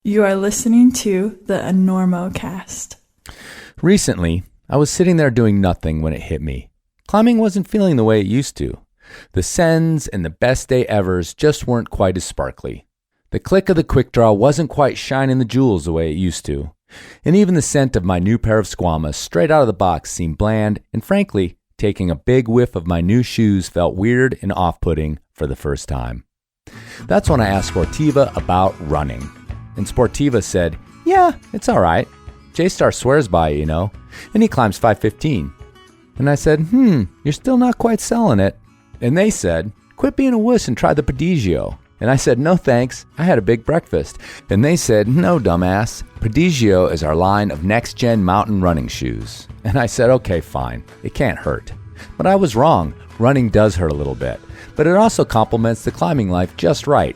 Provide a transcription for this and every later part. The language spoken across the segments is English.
You are listening to the Enormocast. Recently, I was sitting there doing nothing when it hit me. Climbing wasn't feeling the way it used to. The sends and the best day evers just weren't quite as sparkly. The click of the quick draw wasn't quite shining the jewels the way it used to. And even the scent of my new pair of Squamish straight out of the box seemed bland, and frankly, taking a big whiff of my new shoes felt weird and off-putting for the first time. That's when I asked Sportiva about running. And Sportiva said, "Yeah, it's all right. J-Star swears by it, you know, and he climbs 515. And I said, you're still not quite selling it. And they said, "Quit being a wuss and try the Prodigio." And I said, "No thanks, I had a big breakfast." And they said, "No, dumbass, Prodigio is our line of next-gen mountain running shoes." And I said, "Okay, fine, it can't hurt." But I was wrong. Running does hurt a little bit, but it also complements the climbing life just right.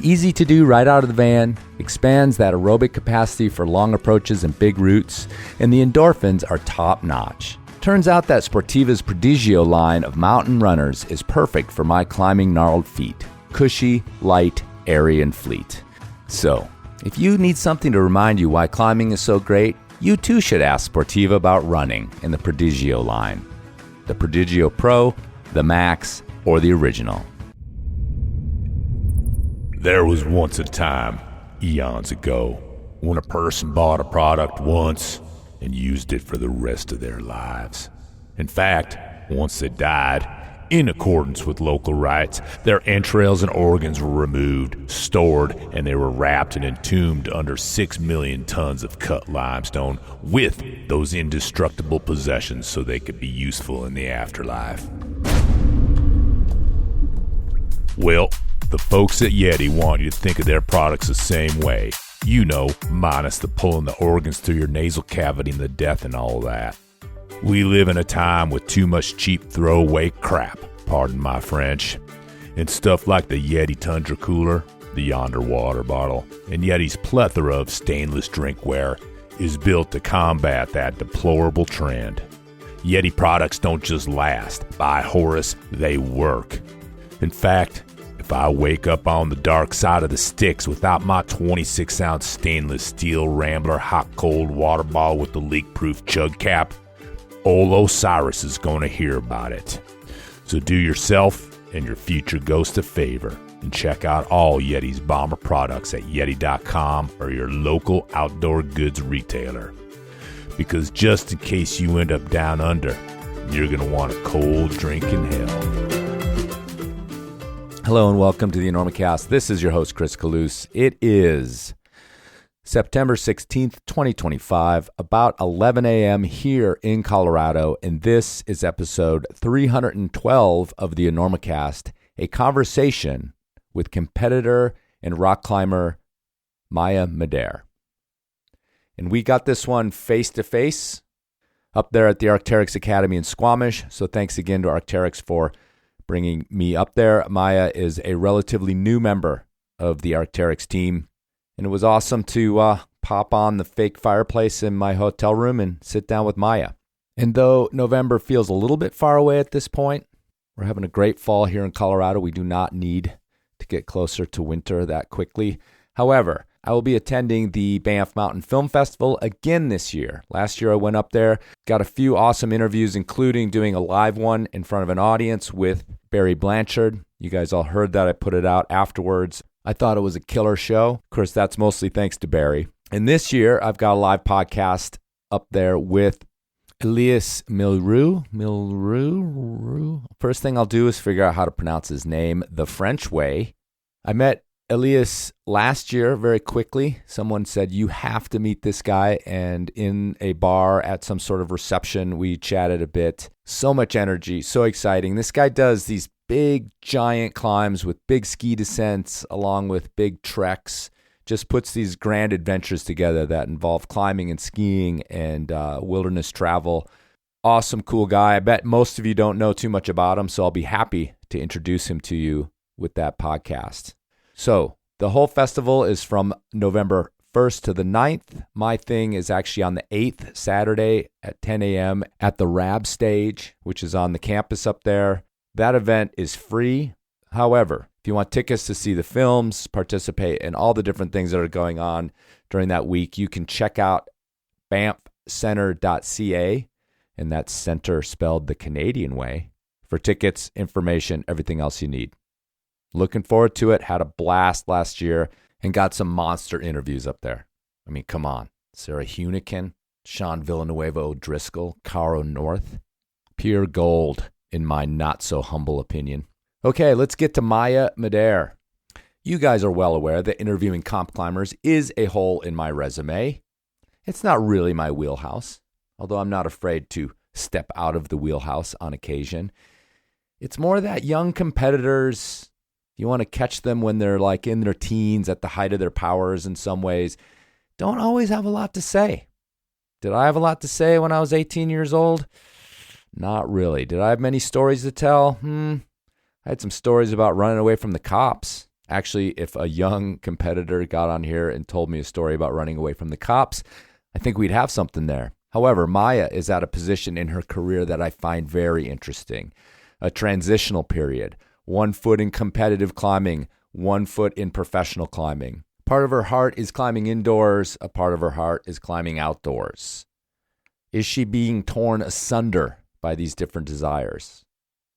Easy to do right out of the van, expands that aerobic capacity for long approaches and big routes, and the endorphins are top-notch. Turns out that Sportiva's Prodigio line of mountain runners is perfect for my climbing gnarled feet. Cushy, light, airy, and fleet. So, if you need something to remind you why climbing is so great, you too should ask Sportiva about running in the Prodigio line. The Prodigio Pro, the Max, or the Original. There was once a time, eons ago, when a person bought a product once and used it for the rest of their lives. In fact, once they died, in accordance with local rites, their entrails and organs were removed, stored, and they were wrapped and entombed under 6 million tons of cut limestone with those indestructible possessions so they could be useful in the afterlife. Well, the folks at Yeti want you to think of their products the same way. You know, minus the pulling the organs through your nasal cavity and the death and all that. We live in a time with too much cheap throwaway crap, pardon my French, and stuff like the Yeti Tundra Cooler, the Yonder water bottle, and Yeti's plethora of stainless drinkware is built to combat that deplorable trend. Yeti products don't just last. By Horus, they work. In fact, if I wake up on the dark side of the sticks without my 26-ounce stainless steel Rambler hot-cold water bottle with the leak-proof chug cap, old Osiris is going to hear about it. So do yourself and your future ghost a favor and check out all Yeti's bomber products at Yeti.com or your local outdoor goods retailer. Because just in case you end up down under, you're going to want a cold drink in hell. Hello and welcome to the Enormocast. This is your host, Chris Kalous. It is September 16th, 2025, about 11 a.m. here in Colorado, and this is episode 312 of the Enormocast, a conversation with competitor and rock climber Maya Madere. And we got this one face-to-face up there at the Arc'teryx Academy in Squamish, so thanks again to Arc'teryx for bringing me up there. Maya is a relatively new member of the Arc'teryx team, and it was awesome to pop on the fake fireplace in my hotel room and sit down with Maya. And though November feels a little bit far away at this point, we're having a great fall here in Colorado. We do not need to get closer to winter that quickly. However, I will be attending the Banff Mountain Film Festival again this year. Last year I went up there, got a few awesome interviews, including doing a live one in front of an audience with Barry Blanchard. You guys all heard that. I put it out afterwards. I thought it was a killer show. Of course, that's mostly thanks to Barry. And this year, I've got a live podcast up there with Elias Milroux. First thing I'll do is figure out how to pronounce his name the French way. I met Elias last year very quickly. Someone said, "You have to meet this guy." And in a bar at some sort of reception, we chatted a bit. So much energy, so exciting. This guy does these big, giant climbs with big ski descents along with big treks. Just puts these grand adventures together that involve climbing and skiing and wilderness travel. Awesome, cool guy. I bet most of you don't know too much about him, so I'll be happy to introduce him to you with that podcast. So the whole festival is from November 1st to the 9th. My thing is actually on the 8th, Saturday at 10 a.m. at the Rab Stage, which is on the campus up there. That event is free. However, If you want tickets to see the films, participate in all the different things that are going on during that week, you can check out banffcenter.ca, and that's center spelled the Canadian way, for tickets, information, everything else you need. Looking forward to it. Had a blast last year and got some monster interviews up there. I mean, come on. Sarah Hunican, Sean Villanueva O'Driscoll, Caro North. Pure gold, in my not-so-humble opinion. Okay, let's get to Maya Madere. You guys are well aware that interviewing comp climbers is a hole in my resume. It's not really my wheelhouse, although I'm not afraid to step out of the wheelhouse on occasion. It's more that young competitors, you want to catch them when they're like in their teens at the height of their powers in some ways, don't always have a lot to say. Did I have a lot to say when I was 18 years old? Not really. Did I have many stories to tell? I had some stories about running away from the cops. Actually, if a young competitor got on here and told me a story about running away from the cops, I think we'd have something there. However, Maya is at a position in her career that I find very interesting. A transitional period. 1 foot in competitive climbing, 1 foot in professional climbing. Part of her heart is climbing indoors. A part of her heart is climbing outdoors. Is she being torn asunder by these different desires?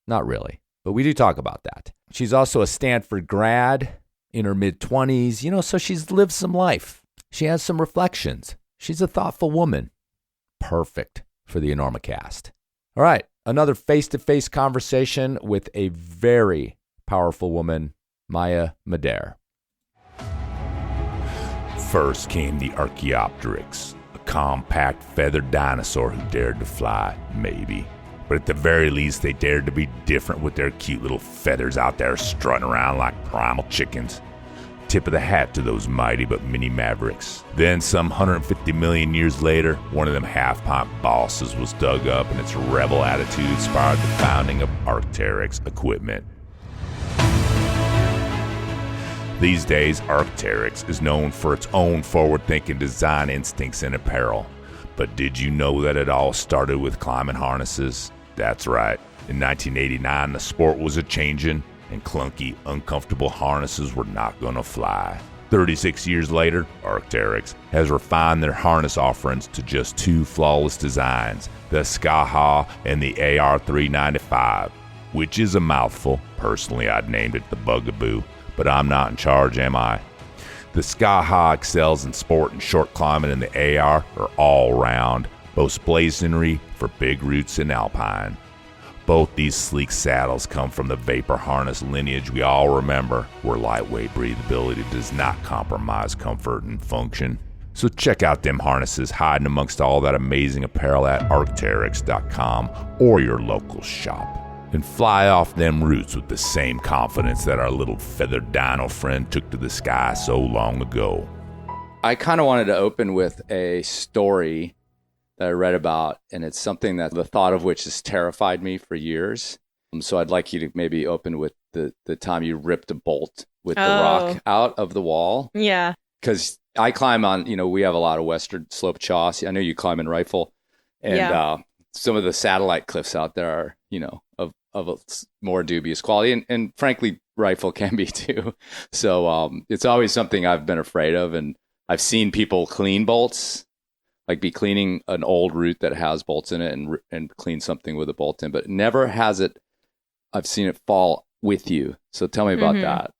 Not really. But we do talk about that. She's also a Stanford grad in her mid-20s, so she's lived some life. She has some reflections. She's a thoughtful woman. Perfect for the Enormocast. All right, another face-to-face conversation with a very powerful woman, Maya Madere. First came the Archaeopteryx, a compact feathered dinosaur who dared to fly, maybe. But at the very least, they dared to be different with their cute little feathers out there strutting around like primal chickens. Tip of the hat to those mighty but mini mavericks. Then, some 150 million years later, one of them half-pint bosses was dug up, and its rebel attitude inspired the founding of Arc'teryx Equipment. These days, Arc'teryx is known for its own forward-thinking design instincts in apparel. But did you know that it all started with climbing harnesses? That's right. In 1989, the sport was a-changin', and clunky, uncomfortable harnesses were not gonna fly. 36 years later, Arc'teryx has refined their harness offerings to just 2 flawless designs, the Skaha and the AR395, which is a mouthful. Personally, I'd named it the Bugaboo, but I'm not in charge, am I? The Skaha excels in sport and short climbing, and the AR are all-round, boasts blazonry for big routes and alpine. Both these sleek saddles come from the vapor harness lineage we all remember, where lightweight breathability does not compromise comfort and function. So check out them harnesses hiding amongst all that amazing apparel at Arc'teryx.com or your local shop. And fly off them routes with the same confidence that our little feathered dino friend took to the sky so long ago. I kind of wanted to open with a story that I read about, and it's something that the thought of which has terrified me for years. So I'd like you to maybe open with the time you ripped a bolt with the rock out of the wall. Yeah. Because I climb on, we have a lot of western slope chassis. I know you climb in Rifle, and some of the satellite cliffs out there are, of a more dubious quality, and frankly, Rifle can be too. So it's always something I've been afraid of, and I've seen people clean bolts, like be cleaning an old route that has bolts in it and clean something with a bolt in, but never has it. I've seen it fall with you. So tell me about that.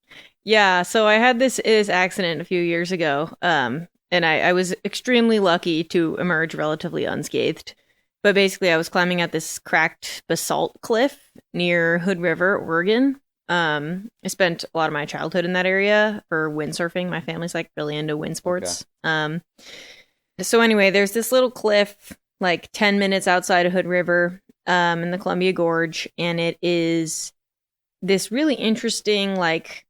Yeah. So I had this accident a few years ago. And I was extremely lucky to emerge relatively unscathed. But basically I was climbing at this cracked basalt cliff near Hood River, Oregon. I spent a lot of my childhood in that area for windsurfing. My family's like really into wind sports. Okay. So anyway, there's this little cliff like 10 minutes outside of Hood River in the Columbia Gorge. And it is this really interesting, like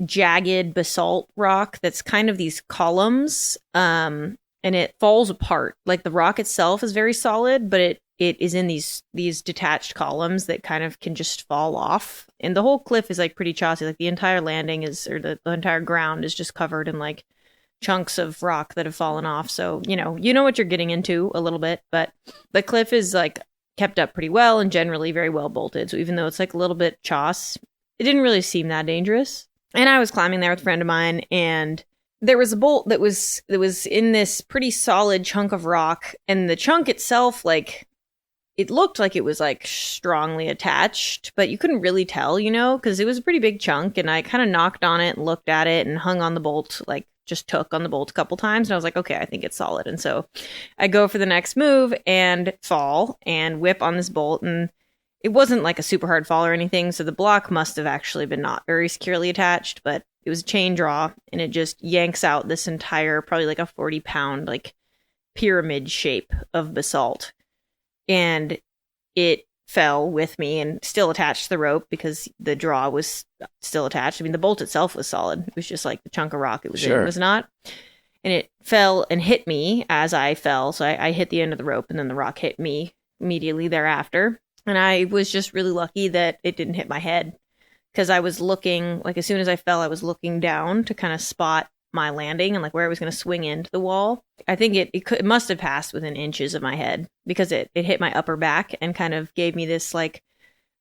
jagged basalt rock that's kind of these columns. And it falls apart. Like the rock itself is very solid, but it is in these detached columns that kind of can just fall off. And the whole cliff is like pretty chossy. Like the entire landing the entire ground is just covered in like chunks of rock that have fallen off. So, you know what you're getting into a little bit, but the cliff is like kept up pretty well and generally very well bolted. So even though it's like a little bit choss, it didn't really seem that dangerous. And I was climbing there with a friend of mine, and there was a bolt that was in this pretty solid chunk of rock, and the chunk itself, like, it looked like it was like strongly attached, but you couldn't really tell, because it was a pretty big chunk, and I kind of knocked on it and looked at it and hung on the bolt, like just took on the bolt a couple times, and I was like, okay, I think it's solid. And so I go for the next move and fall and whip on this bolt, and it wasn't like a super hard fall or anything, so the block must have actually been not very securely attached, but it was a chain draw, and it just yanks out this entire, probably like a 40-pound, like pyramid shape of basalt. And it fell with me and still attached to the rope because the draw was still attached. I mean, the bolt itself was solid. It was just like the chunk of rock it was in was not. And it fell and hit me as I fell. So I hit the end of the rope, and then the rock hit me immediately thereafter. And I was just really lucky that it didn't hit my head, because I was looking, like, as soon as I fell, I was looking down to kind of spot my landing and like where I was going to swing into the wall. I think it must have passed within inches of my head, because it hit my upper back and kind of gave me this like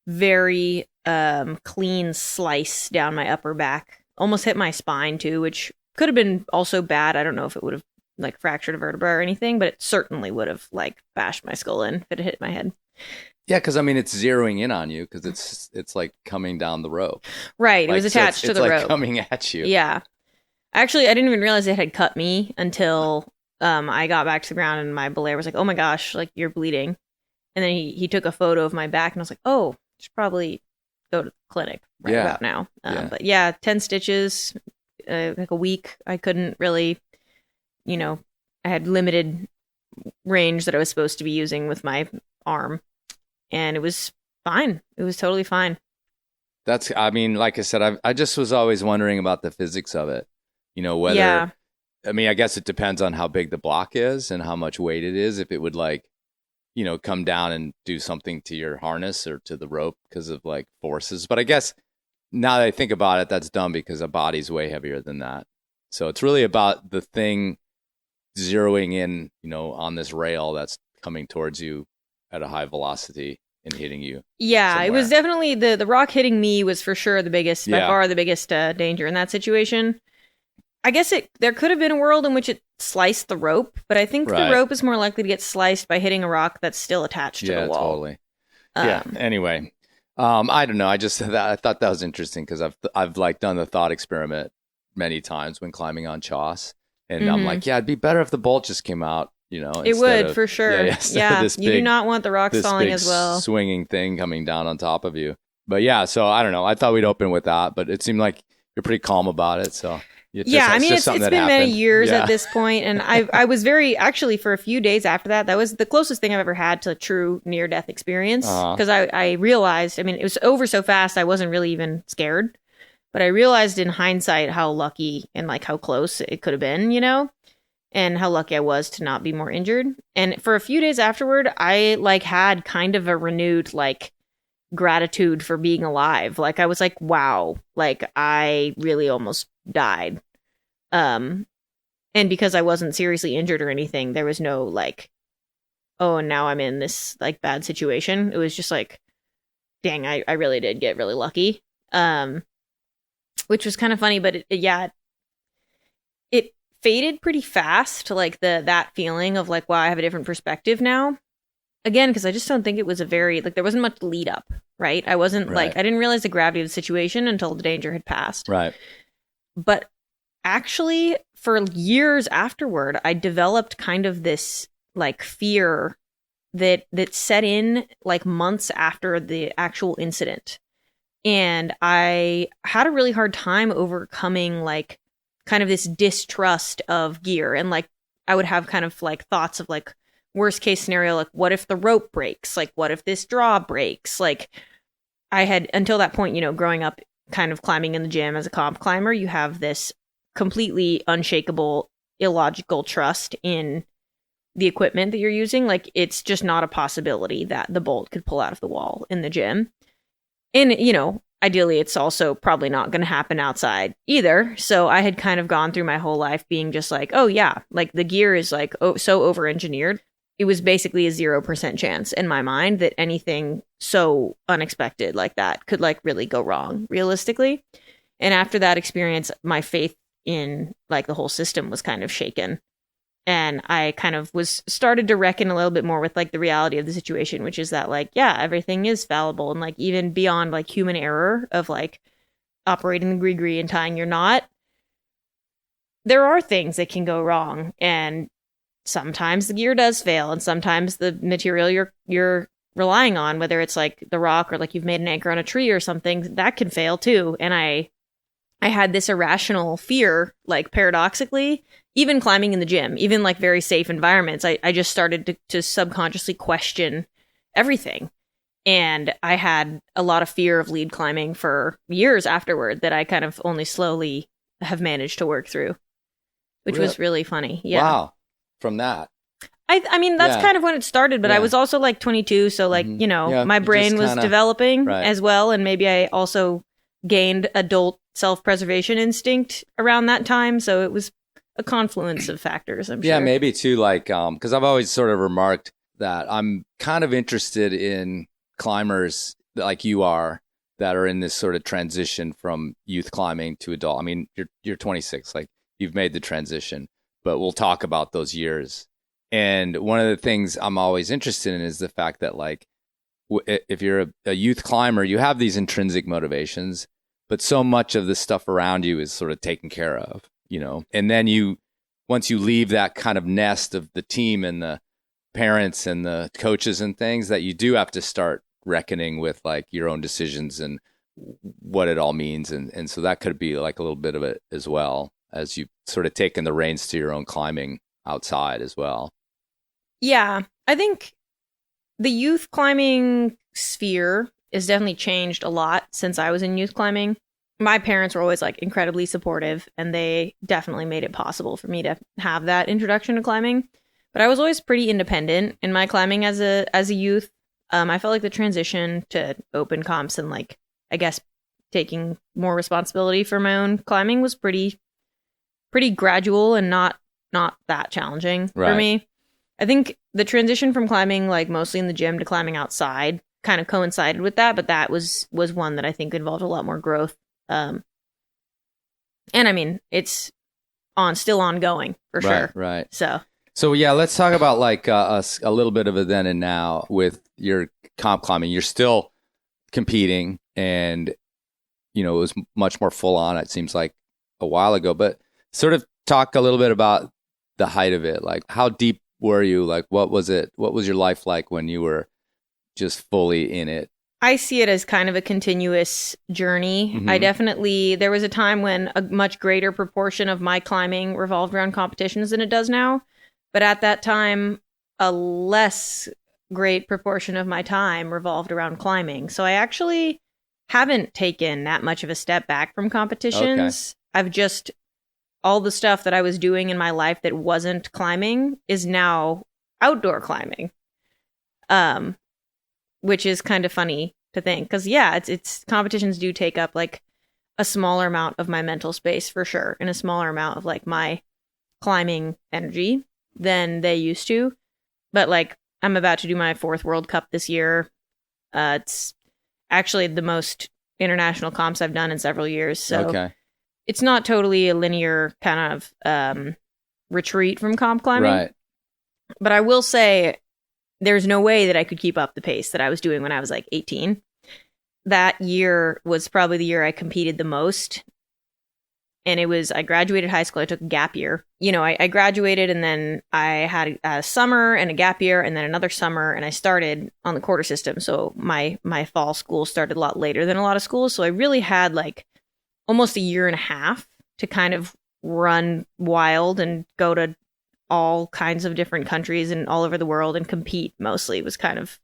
very clean slice down my upper back. Almost hit my spine too, which could have been also bad. I don't know if it would have like fractured a vertebra or anything, but it certainly would have like bashed my skull in if it had hit my head. Yeah, because I mean, it's zeroing in on you because it's like coming down the rope. Right, like, it was attached to the rope. It's like coming at you. Yeah. Actually, I didn't even realize it had cut me until I got back to the ground, and my belayer was like, oh my gosh, like, you're bleeding. And then he took a photo of my back, and I was like, oh, I should probably go to the clinic about now. But yeah, 10 stitches, like a week. I couldn't really, I had limited range that I was supposed to be using with my arm. And it was fine. It was totally fine. I mean, like I said, I just was always wondering about the physics of it. Whether, I mean, I guess it depends on how big the block is and how much weight it is. If it would like, come down and do something to your harness or to the rope because of like forces. But I guess now that I think about it, that's dumb because a body's way heavier than that. So it's really about the thing zeroing in, on this rail that's coming towards you at a high velocity and hitting you. Yeah, somewhere. It was definitely the rock hitting me was for sure the biggest, by far the biggest danger in that situation. I guess there could have been a world in which it sliced the rope, but I think the rope is more likely to get sliced by hitting a rock that's still attached to the wall. Totally. Anyway, I don't know. I thought that was interesting because I've like done the thought experiment many times when climbing on Choss, and I'm like, it'd be better if the bolt just came out. It would for sure. Yeah, you do not want the rocks falling as well. Swinging thing coming down on top of you. But yeah, so I don't know. I thought we'd open with that, but it seemed like you're pretty calm about it. So I mean, it's been many years at this point, and I was actually for a few days after that. That was the closest thing I've ever had to a true near death experience, because I realized, I mean, it was over so fast I wasn't really even scared, but I realized in hindsight how lucky and like how close it could have been, and how lucky I was to not be more injured. And for a few days afterward, I like had kind of a renewed like gratitude for being alive. Like I was like, wow, like I really almost died. And because I wasn't seriously injured or anything, there was no like, oh, and now I'm in this like bad situation. It was just like, dang, I really did get really lucky. Which was kind of funny, but it faded pretty fast, like that feeling of like, wow, I have a different perspective now. Again, because I just don't think it was there wasn't much lead up, right? I wasn't I didn't realize the gravity of the situation until the danger had passed. Right. But actually, for years afterward, I developed kind of this like fear that set in like months after the actual incident. And I had a really hard time overcoming like kind of this distrust of gear. And like, I would have kind of like thoughts of like worst case scenario, like what if the rope breaks? Like what if this draw breaks? Like I had, until that point, growing up kind of climbing in the gym as a comp climber, you have this completely unshakable, illogical trust in the equipment that you're using. Like it's just not a possibility that the bolt could pull out of the wall in the gym. And, ideally, it's also probably not going to happen outside either. So I had kind of gone through my whole life being just like, oh, yeah, like the gear is like so over-engineered. it was basically a 0% chance in my mind that anything so unexpected like that could like really go wrong realistically. And after that experience, my faith in like the whole system was kind of shaken. And I kind of started to reckon a little bit more with like the reality of the situation, which is that like, yeah, everything is fallible. And like even beyond like human error of like operating the gree-gree and tying your knot, there are things that can go wrong. And sometimes the gear does fail, and sometimes the material you're relying on, whether it's like the rock or like you've made an anchor on a tree or something, that can fail too. And I had this irrational fear, like paradoxically, even climbing in the gym, even like very safe environments, I just started to subconsciously question everything. And I had a lot of fear of lead climbing for years afterward that I kind of only slowly have managed to work through, which was really funny. Yeah. Wow. From that. I mean, that's kind of when it started, but I was also like 22. So like, you know, my brain was developing as well. And maybe I also gained adult self-preservation instinct around that time. So it was a confluence of factors, I'm sure. Yeah, maybe too, like, because I've always sort of remarked that I'm kind of interested in climbers like you are that are in this sort of transition from youth climbing to adult. I mean, you're 26, like you've made the transition, but we'll talk about those years. And one of the things I'm always interested in is the fact that like, if you're a youth climber, you have these intrinsic motivations, but so much of the stuff around you is sort of taken care of, you know? And then once you leave that kind of nest of the team and the parents and the coaches and things, that you do have to start reckoning with like your own decisions and what it all means. And so that could be like a little bit of it as well, as you've sort of taken the reins to your own climbing outside as well. Yeah, I think the youth climbing sphere has definitely changed a lot since I was in youth climbing. My parents were always like incredibly supportive, and they definitely made it possible for me to have that introduction to climbing. But I was always pretty independent in my climbing as a youth. I felt like the transition to open comps and like, I guess, taking more responsibility for my own climbing was pretty gradual and not that challenging for me. I think the transition from climbing like mostly in the gym to climbing outside kind of coincided with that, but that was one that I think involved a lot more growth. And I mean, it's still ongoing for sure. Right. So yeah, let's talk about like a little bit of a then and now with your comp climbing. You're still competing, and you know it was much more full on. It seems like a while ago, but sort of talk a little bit about the height of it. Like, how deep were you? Like, what was it? What was your life like when you were just fully in it? I see it as kind of a continuous journey. Mm-hmm. There was a time when a much greater proportion of my climbing revolved around competitions than it does now. But at that time, a less great proportion of my time revolved around climbing. So I actually haven't taken that much of a step back from competitions. Okay. I've just, all the stuff that I was doing in my life that wasn't climbing is now outdoor climbing. Which is kind of funny to think, because it's competitions do take up like a smaller amount of my mental space for sure, and a smaller amount of like my climbing energy than they used to. But like, I'm about to do my 4th World Cup this year. It's actually the most international comps I've done in several years. So it's not totally a linear kind of retreat from comp climbing. Right. But I will say, there's no way that I could keep up the pace that I was doing when I was like 18. That year was probably the year I competed the most. And I graduated high school. I took a gap year. You know, I graduated, and then I had a summer and a gap year, and then another summer, and I started on the quarter system. So my fall school started a lot later than a lot of schools. So I really had like almost a year and a half to kind of run wild and go to all kinds of different countries and all over the world and compete. Mostly was kind of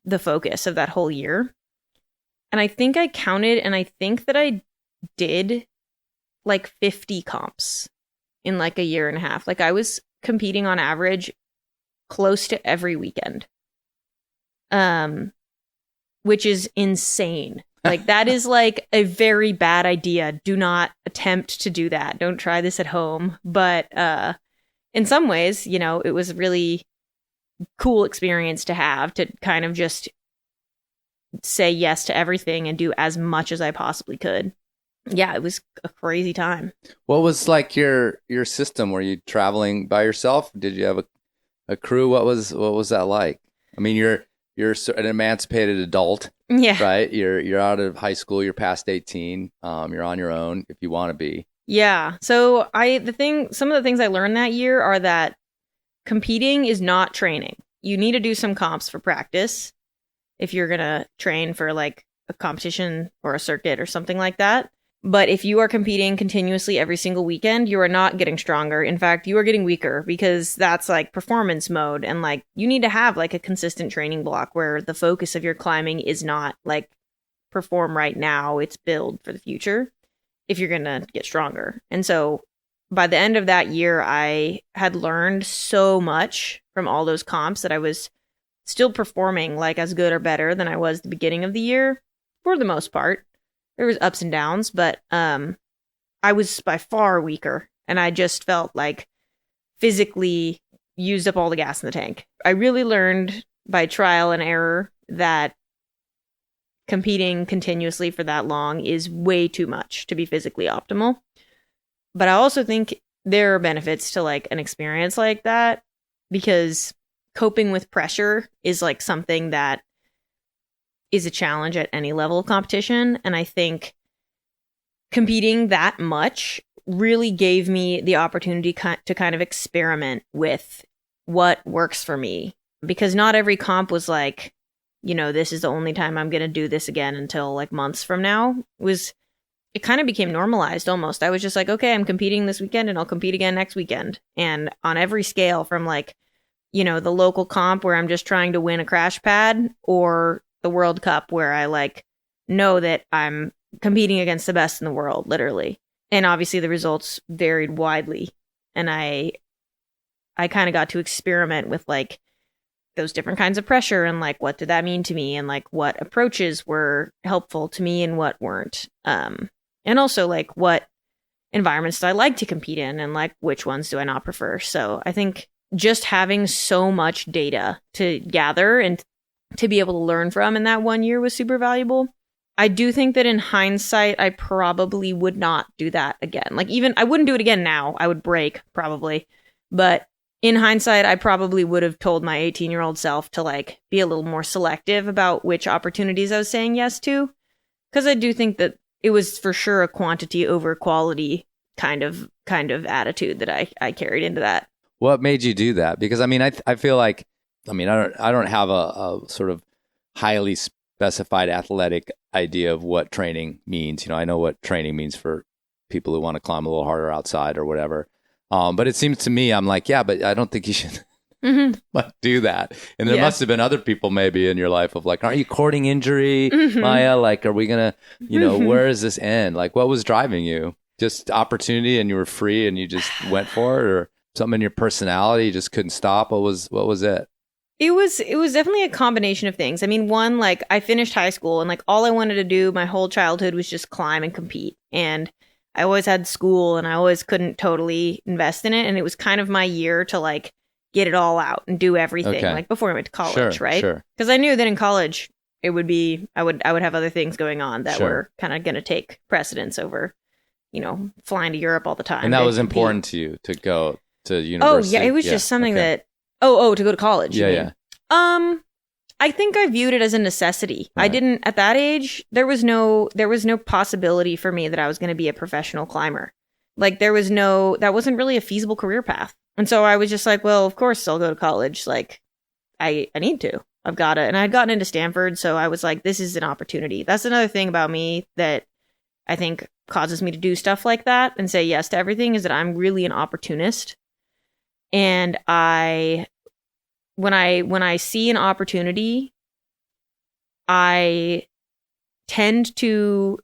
the focus of that whole year. And I think I counted, and I think that I did like 50 comps in like a year and a half. Like, I was competing on average close to every weekend. Which is insane. Like, that is like a very bad idea. Do not attempt to do that. Don't try this at home. But in some ways, you know, it was really cool experience to have, to kind of just say yes to everything and do as much as I possibly could. Yeah, it was a crazy time. What was like your system? Were you traveling by yourself? Did you have a crew? What was that like? I mean, you're an emancipated adult, Yeah. right? You're out of high school. You're past 18. You're on your own if you want to be. Yeah. So some of the things I learned that year are that competing is not training. You need to do some comps for practice if you're going to train for like a competition or a circuit or something like that. But if you are competing continuously every single weekend, you are not getting stronger. In fact, you are getting weaker, because that's like performance mode. And like, you need to have like a consistent training block where the focus of your climbing is not like perform right now, it's build for the future if you're going to get stronger. And so by the end of that year, I had learned so much from all those comps that I was still performing like as good or better than I was at the beginning of the year, for the most part. There was ups and downs, but I was by far weaker, and I just felt like physically used up all the gas in the tank. I really learned by trial and error that competing continuously for that long is way too much to be physically optimal. But I also think there are benefits to like an experience like that, because coping with pressure is like something that is a challenge at any level of competition. And I think competing that much really gave me the opportunity to kind of experiment with what works for me, because not every comp was like, you know, this is the only time I'm going to do this again until like months from now. It kind of became normalized almost. I was just like, okay, I'm competing this weekend and I'll compete again next weekend. And on every scale, from like, you know, the local comp where I'm just trying to win a crash pad, or the World Cup where I like know that I'm competing against the best in the world, literally. And obviously the results varied widely. And I kind of got to experiment with like those different kinds of pressure, and like, what did that mean to me, and like what approaches were helpful to me and what weren't. And also like what environments do I like to compete in, and like which ones do I not prefer. So I think just having so much data to gather and to be able to learn from in that 1 year was super valuable. I do think that in hindsight, I probably would not do that again. Like, even I wouldn't do it again now. I would break probably. But in hindsight, I probably would have told my 18-year-old self to like be a little more selective about which opportunities I was saying yes to. Because I do think that it was for sure a quantity over quality kind of attitude that I carried into that. What made you do that? Because I mean, I feel like, I mean, I don't have a sort of highly specified athletic idea of what training means. You know, I know what training means for people who want to climb a little harder outside or whatever. But it seems to me, I'm like, yeah, but I don't think you should do that. And there must have been other people maybe in your life of like, are you courting injury, Maya? Like, are we going to, you know, where does this end? Like, what was driving you? Just opportunity, and you were free and you just went for it, or something in your personality you just couldn't stop? What was it? It was definitely a combination of things. I mean, one, like I finished high school and like all I wanted to do my whole childhood was just climb and compete. And I always had school and I always couldn't totally invest in it. And it was kind of my year to like get it all out and do everything, like before I went to college, right? Sure. Because I knew that in college it would be, I would have other things going on that were kind of going to take precedence over, you know, flying to Europe all the time. And that was important to you to go to university. Oh yeah, it was just something that. Oh, to go to college. Yeah. I think I viewed it as a necessity. Right. I didn't, at that age, there was no possibility for me that I was going to be a professional climber. Like that wasn't really a feasible career path. And so I was just like, well, of course I'll go to college. Like I need to, I've got to. And I had gotten into Stanford. So I was like, this is an opportunity. That's another thing about me that I think causes me to do stuff like that and say yes to everything, is that I'm really an opportunist. And when I see an opportunity, I tend to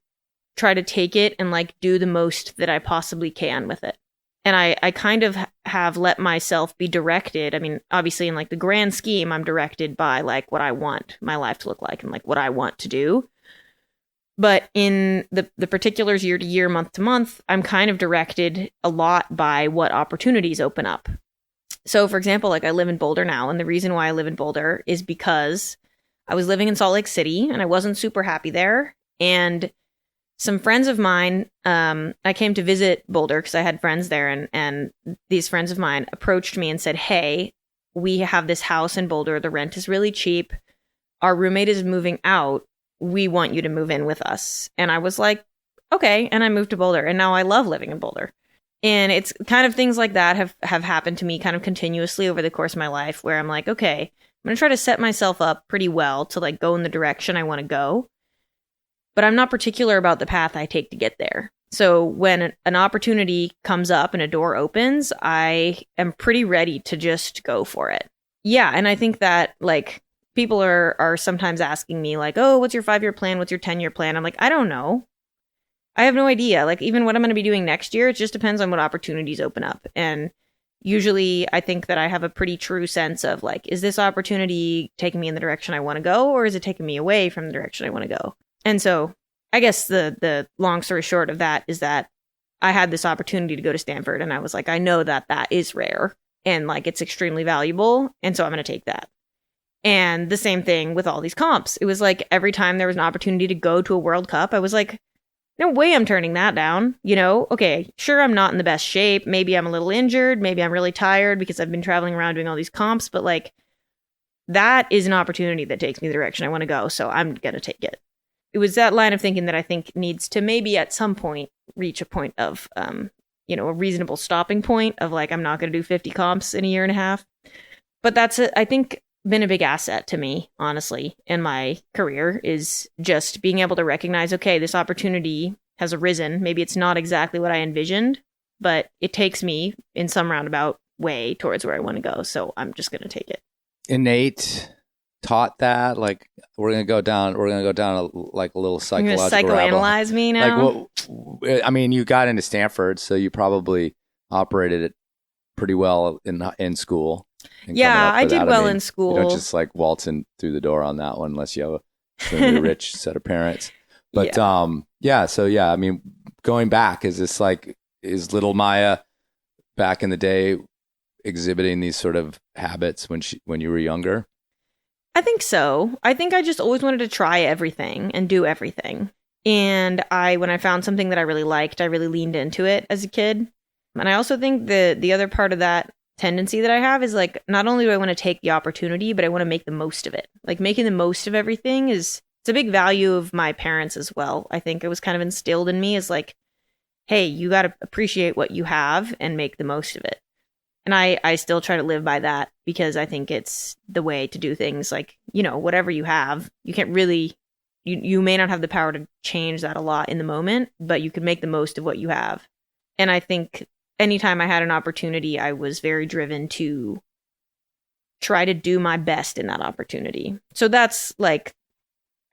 try to take it and like do the most that I possibly can with it. And I kind of have let myself be directed. I mean, obviously in like the grand scheme, I'm directed by like what I want my life to look like and like what I want to do. But in the particulars, year to year, month to month, I'm kind of directed a lot by what opportunities open up. So, for example, like I live in Boulder now, and the reason why I live in Boulder is because I was living in Salt Lake City and I wasn't super happy there. And some friends of mine, I came to visit Boulder because I had friends there, and these friends of mine approached me and said, hey, we have this house in Boulder. The rent is really cheap. Our roommate is moving out. We want you to move in with us. And I was like, okay. And I moved to Boulder, and now I love living in Boulder. And it's kind of things like that have happened to me kind of continuously over the course of my life, where I'm like, okay, I'm going to try to set myself up pretty well to like go in the direction I want to go. But I'm not particular about the path I take to get there. So when an opportunity comes up and a door opens, I am pretty ready to just go for it. Yeah. And I think that like people are sometimes asking me like, oh, what's your 5-year plan? What's your 10-year plan? I'm like, I don't know. I have no idea. Like even what I'm going to be doing next year, it just depends on what opportunities open up. And usually I think that I have a pretty true sense of like, is this opportunity taking me in the direction I want to go, or is it taking me away from the direction I want to go? And so I guess the long story short of that is that I had this opportunity to go to Stanford, and I was like, I know that is rare and like it's extremely valuable. And so I'm going to take that. And the same thing with all these comps. It was like every time there was an opportunity to go to a World Cup, I was like, no way I'm turning that down. You know, okay, sure, I'm not in the best shape. Maybe I'm a little injured. Maybe I'm really tired because I've been traveling around doing all these comps. But like, that is an opportunity that takes me the direction I want to go. So I'm going to take it. It was that line of thinking that I think needs to maybe at some point reach a point of, a reasonable stopping point of like, I'm not going to do 50 comps in a year and a half. But that's, I think, been a big asset to me, honestly, in my career, is just being able to recognize, okay, this opportunity has arisen. Maybe it's not exactly what I envisioned, but it takes me in some roundabout way towards where I want to go. So I'm just going to take it. Innate taught that, like we're gonna go down a little psychological. You're gonna psychoanalyze me now. Like, I mean, you got into Stanford, so you probably operated it pretty well in school. Yeah, I did well in school. You don't just like waltz in through the door on that one unless you have a extremely rich set of parents. But I mean, going back, is little Maya back in the day exhibiting these sort of habits when you were younger? I think so. I think I just always wanted to try everything and do everything. And when I found something that I really liked, I really leaned into it as a kid. And I also think the other part of that tendency that I have is like, not only do I want to take the opportunity, but I want to make the most of it. Like making the most of everything it's a big value of my parents as well. I think it was kind of instilled in me as like, hey, you got to appreciate what you have and make the most of it. And I still try to live by that because I think it's the way to do things. Like, whatever you have, you can't really, you may not have the power to change that a lot in the moment, but you can make the most of what you have. And I think anytime I had an opportunity, I was very driven to try to do my best in that opportunity. So that's like,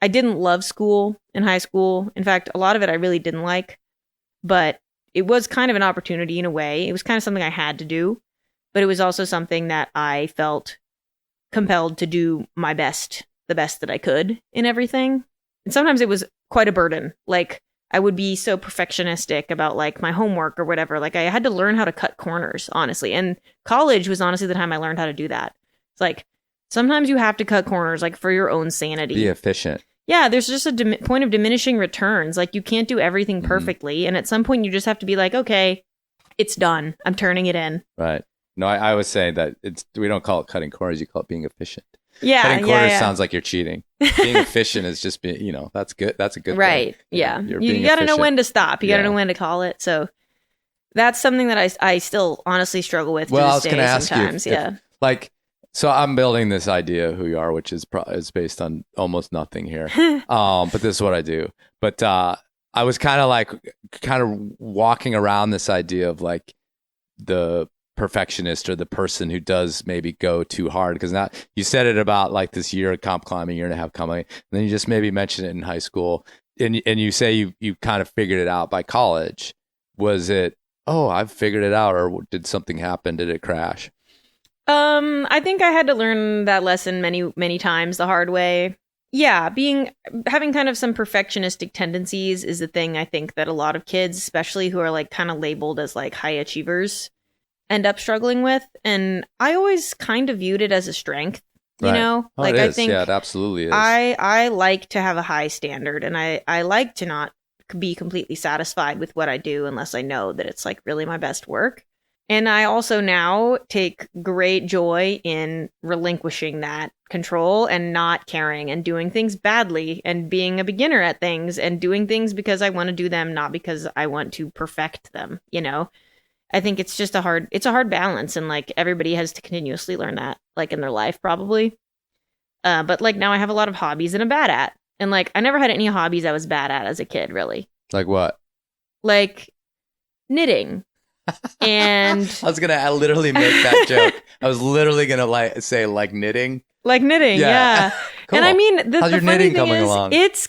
I didn't love school in high school. In fact, a lot of it I really didn't like, but it was kind of an opportunity in a way. It was kind of something I had to do. But it was also something that I felt compelled to do my best, the best that I could in everything. And sometimes it was quite a burden. Like I would be so perfectionistic about like my homework or whatever. Like I had to learn how to cut corners, honestly. And college was honestly the time I learned how to do that. It's like sometimes you have to cut corners like for your own sanity. Be efficient. Yeah, there's just a point of diminishing returns. Like you can't do everything perfectly. Mm-hmm. And at some point you just have to be like, okay, it's done. I'm turning it in. Right. No, I was saying that we don't call it cutting corners, you call it being efficient. Yeah. Cutting corners sounds like you're cheating. Being efficient is just being, that's good. That's a good right. thing. Yeah. You got to know when to stop. You got to know when to call it. So that's something that I still honestly struggle with to this day sometimes. So I'm building this idea of who you are, which is based on almost nothing here. But this is what I do. But I was kind of walking around this idea of like the perfectionist or the person who does maybe go too hard, because now you said it about like this year of comp climbing, year and a half coming, and then you just maybe mentioned it in high school, and you say you kind of figured it out by college. Was it, I've figured it out, or did something happen? Did it crash? I think I had to learn that lesson many times the hard way. Yeah, having kind of some perfectionistic tendencies is the thing I think that a lot of kids, especially who are like kind of labeled as like high achievers, end up struggling with. And I always kind of viewed it as a strength, you Right. know? Oh, Like, it I is. think Yeah, it absolutely is. I like to have a high standard, and I like to not be completely satisfied with what I do unless I know that it's like really my best work. And I also now take great joy in relinquishing that control and not caring and doing things badly and being a beginner at things and doing things because I want to do them, not because I want to perfect them, you know? I think it's just a hard balance, and like everybody has to continuously learn that, like in their life probably. But like now I have a lot of hobbies that I'm bad at. And like I never had any hobbies I was bad at as a kid, really. Like what? Like knitting. And I was gonna literally make that joke. I was literally gonna say like knitting. like knitting, yeah. Cool. And I mean, How's the your funny knitting thing coming is, along? it's.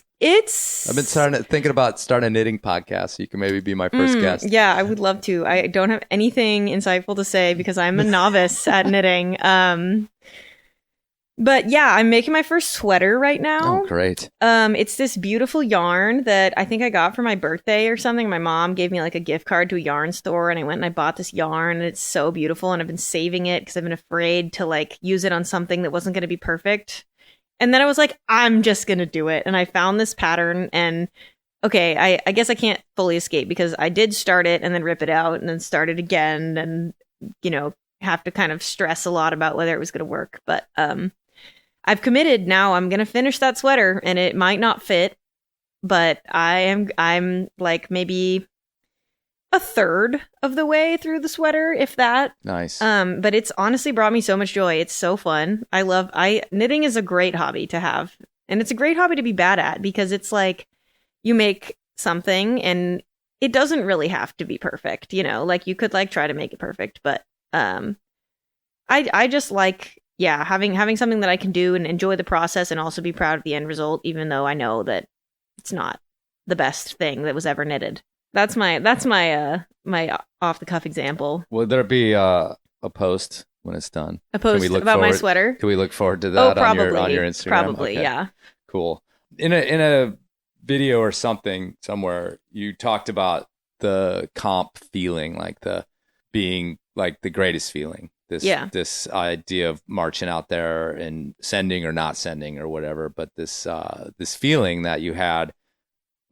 I've been thinking about starting a knitting podcast, so you can maybe be my first guest. Yeah, I would love to. I don't have anything insightful to say because I'm a novice at knitting. But yeah, I'm making my first sweater right now. Oh, great. It's this beautiful yarn that I think I got for my birthday or something. My mom gave me like a gift card to a yarn store, and I went and I bought this yarn, and it's so beautiful, and I've been saving it because I've been afraid to like use it on something that wasn't going to be perfect. And then I was like, I'm just going to do it. And I found this pattern, and okay, I guess I can't fully escape because I did start it and then rip it out and then start it again, and, you know, have to kind of stress a lot about whether it was going to work. But, I've committed now. I'm going to finish that sweater, and it might not fit, but I'm like maybe a third of the way through the sweater, if that. Nice. But it's honestly brought me so much joy. It's so fun. Knitting is a great hobby to have, and it's a great hobby to be bad at because it's like you make something and it doesn't really have to be perfect, you know, like you could like try to make it perfect, but, I just like, yeah, having something that I can do and enjoy the process and also be proud of the end result, even though I know that it's not the best thing that was ever knitted. That's my my off the cuff example. Will there be a post when it's done? A post about my sweater? Can we look forward to that on your Instagram? Probably, okay. Yeah. Cool. In a video or something somewhere, you talked about the comp feeling, like the being like the greatest feeling. This idea of marching out there and sending or not sending or whatever, but this feeling that you had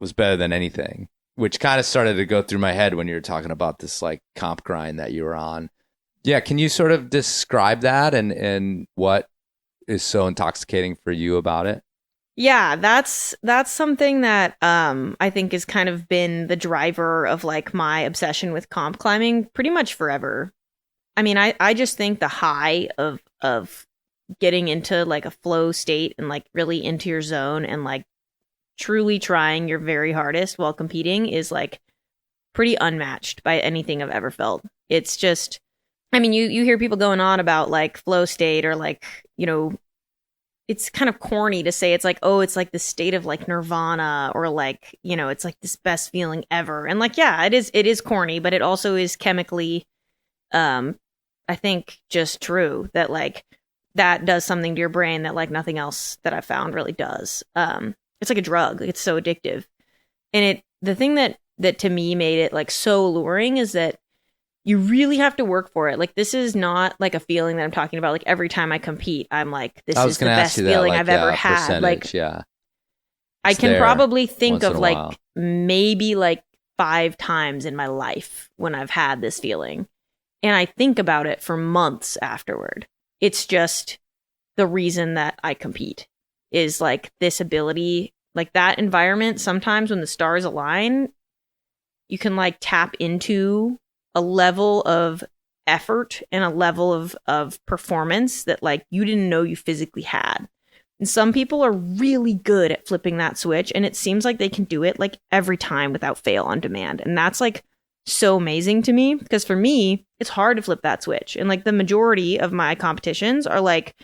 was better than anything, which kind of started to go through my head when you were talking about this like comp grind that you were on. Yeah, can you sort of describe that and what is so intoxicating for you about it? Yeah, that's something that I think has kind of been the driver of like my obsession with comp climbing pretty much forever. I mean, I just think the high of getting into like a flow state and like really into your zone and like truly trying your very hardest while competing is like pretty unmatched by anything I've ever felt. It's just, I mean, you hear people going on about like flow state or like, you know, it's kind of corny to say it's like, oh, it's like the state of like nirvana or like, you know, it's like this best feeling ever. And like, yeah, it is corny, but it also is chemically, I think just true that like that does something to your brain that like nothing else that I've found really does. It's like a drug. It's so addictive. And the thing that to me made it like so alluring is that you really have to work for it. Like this is not like a feeling that I'm talking about. Like every time I compete, I'm like, this is the best feeling I've ever had. Like, yeah, I can probably think of like maybe like 5 times in my life when I've had this feeling. And I think about it for months afterward. It's just the reason that I compete is like this ability, like that environment. Sometimes when the stars align, you can like tap into a level of effort and a level of performance that like you didn't know you physically had. And some people are really good at flipping that switch, and it seems like they can do it like every time without fail on demand. And that's like so amazing to me because for me, it's hard to flip that switch. And like the majority of my competitions are like,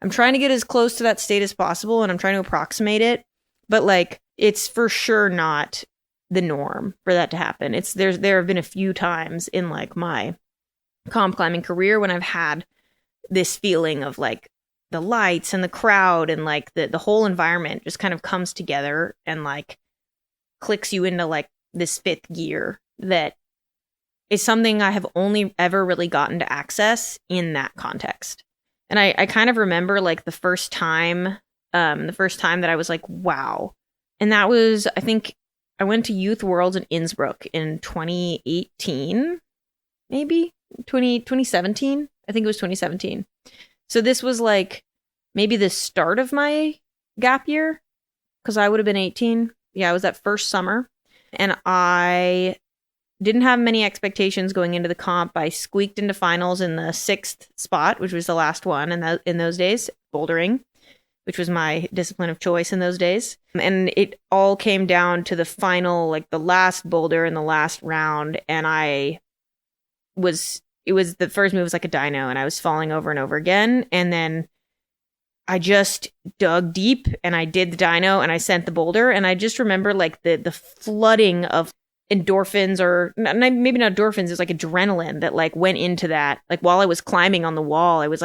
I'm trying to get as close to that state as possible and I'm trying to approximate it. But like, it's for sure not the norm for that to happen. There have been a few times in like my comp climbing career when I've had this feeling of like the lights and the crowd and like the whole environment just kind of comes together and like clicks you into like this fifth gear that is something I have only ever really gotten to access in that context. And I kind of remember like the first time that I was like, wow. And that was, I think I went to Youth Worlds in Innsbruck in 2018, maybe 2017. I think it was 2017. So this was like maybe the start of my gap year, because I would have been 18. Yeah, it was that first summer. And I didn't have many expectations going into the comp. I squeaked into finals in the 6th spot, which was the last one in those days, bouldering, which was my discipline of choice in those days. And it all came down to the final, like the last boulder in the last round. And the first move was like a dyno, and I was falling over and over again. And then I just dug deep and I did the dyno and I sent the boulder. And I just remember like the flooding of endorphins, or maybe not endorphins, it was like adrenaline that like went into that. Like while I was climbing on the wall, I was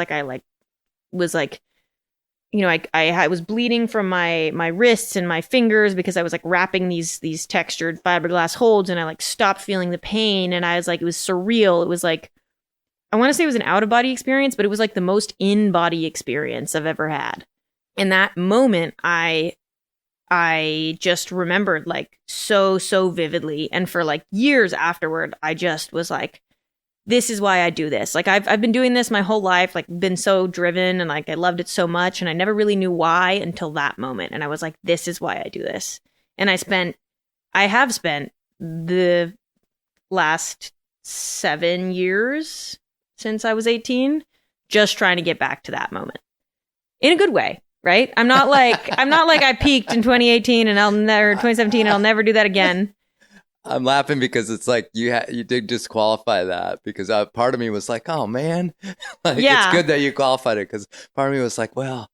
bleeding from my wrists and my fingers because I was like wrapping these textured fiberglass holds, and I like stopped feeling the pain, and I was like, it was surreal. It was like, I want to say it was an out of body experience, but it was like the most in body experience I've ever had. In that moment, I just remembered like so vividly. And for like years afterward, I just was like, this is why I do this. Like I've been doing this my whole life, like been so driven, and like I loved it so much, and I never really knew why until that moment. And I was like, this is why I do this. And I have spent the last 7 years since I was 18 just trying to get back to that moment in a good way. Right? I'm not like I peaked in 2018 and 2017 and I'll never do that again. I'm laughing because it's like you did disqualify that, because part of me was like, oh man, like it's good that you qualified it, because part of me was like, well,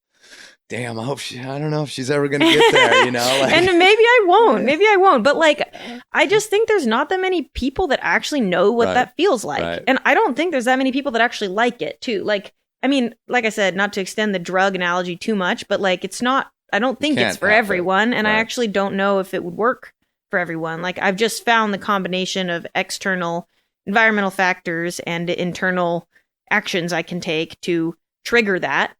damn, I don't know if she's ever gonna get there, you know. Like, and maybe I won't. But like, I just think there's not that many people that actually know what that feels like, and I don't think there's that many people that actually like it too. Like, I mean, like I said, not to extend the drug analogy too much, but like, it's not. I don't think it's for everyone, and I actually don't know if it would work for everyone. Like, I've just found the combination of external environmental factors and internal actions I can take to trigger that.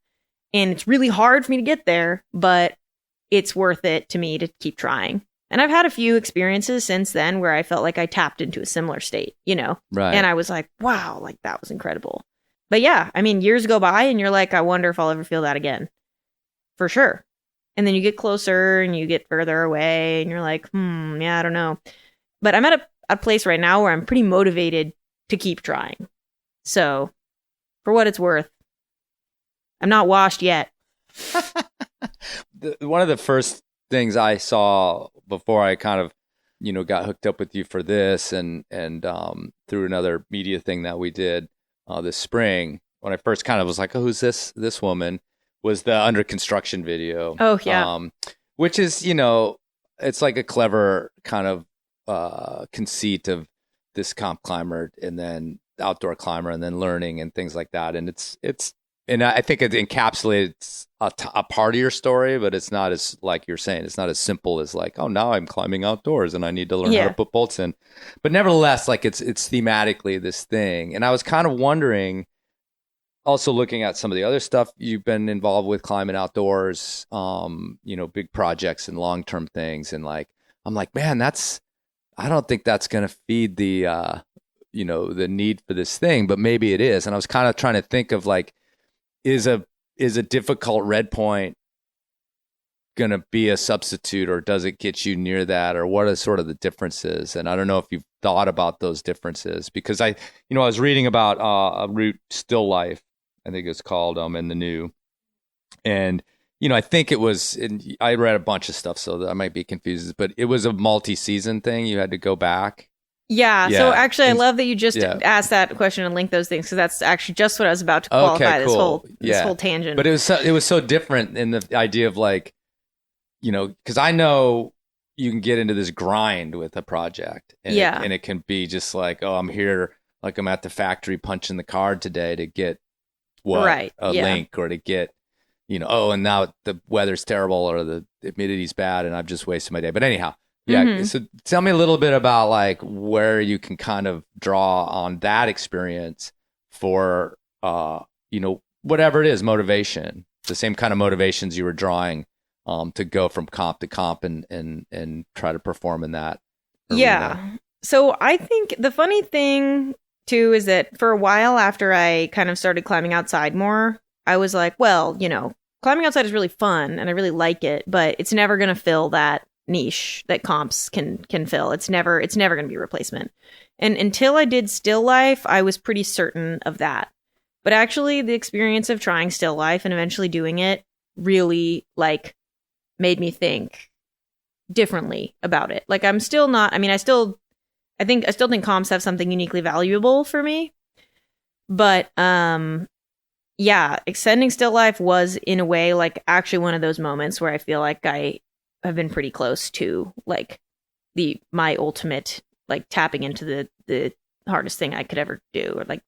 And it's really hard for me to get there, but it's worth it to me to keep trying. And I've had a few experiences since then where I felt like I tapped into a similar state, you know? Right. And I was like, wow, like that was incredible. But yeah, I mean, years go by and you're like, I wonder if I'll ever feel that again. For sure. And then you get closer and you get further away and you're like, yeah, I don't know. But I'm at a place right now where I'm pretty motivated to keep trying. So for what it's worth, I'm not washed yet. One of the first things I saw before I kind of, got hooked up with you for this and through another media thing that we did this spring, when I first kind of was like, oh, who's this woman, was the under construction video. Oh, yeah. Which is, it's like a clever kind of conceit of this comp climber and then outdoor climber and then learning and things like that. And and I think it encapsulates a part of your story, but it's not as, like you're saying, it's not as simple as like, oh, now I'm climbing outdoors and I need to learn how to put bolts in. But nevertheless, like it's thematically this thing. And I was kind of wondering, also looking at some of the other stuff you've been involved with climbing outdoors, big projects and long-term things. And like, I'm like, man, I don't think that's going to feed the, the need for this thing, but maybe it is. And I was kind of trying to think of like, is a difficult red point going to be a substitute, or does it get you near that, or what are sort of the differences? And I don't know if you've thought about those differences, because I was reading about a route Still Life, I think it's called, in the new, and I think it was, I read a bunch of stuff, so I might be confused, but it was a multi-season thing. You had to go back. Yeah. So actually, I love that you just asked that question and linked those things, because that's actually just what I was about to qualify this whole tangent. But it was so different in the idea of like, because I know you can get into this grind with a project, and it can be just like, oh, I'm here, like I'm at the factory punching the card today to get link, or to get, and now the weather's terrible or the humidity's bad and I've just wasted my day. But anyhow, Yeah. Mhm. So tell me a little bit about like where you can kind of draw on that experience for, whatever it is, motivation, the same kind of motivations you were drawing to go from comp to comp and try to perform in that arena. Yeah. So I think the funny thing too is that for a while after I kind of started climbing outside more, I was like, well, climbing outside is really fun and I really like it, but it's never going to fill that niche that comps can fill. It's never going to be a replacement. And until I did still life, I was pretty certain of that. But actually the experience of trying still life and eventually doing it really like made me think differently about it. Like I'm still not, I still think comps have something uniquely valuable for me. But yeah, extending still life was in a way like actually one of those moments where I feel like I have been pretty close to like my ultimate like tapping into the hardest thing I could ever do, or like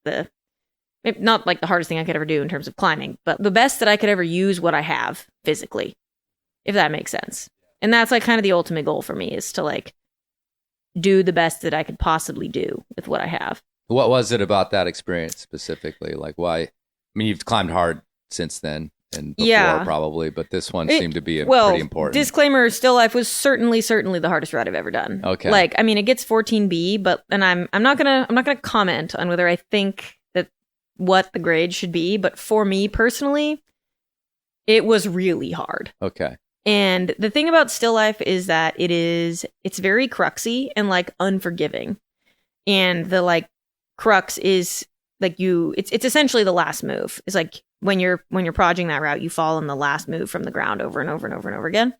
not like the hardest thing I could ever do in terms of climbing, but the best that I could ever use what I have physically, if that makes sense. And that's like kind of the ultimate goal for me, is to like do the best that I could possibly do with what I have. What was it about that experience specifically? Like why? I mean, you've climbed hard since then and before probably, but this one seemed to be pretty important. Disclaimer, still life was certainly the hardest route I've ever done. Okay. Like, I mean, it gets 14B, but I'm not gonna comment on whether I think that what the grade should be, but for me personally, it was really hard. Okay. And the thing about still life is that it's very cruxy and like unforgiving. And the like crux is like it's essentially the last move. It's like when you're proging that route, you fall on the last move from the ground over and over and over and over again.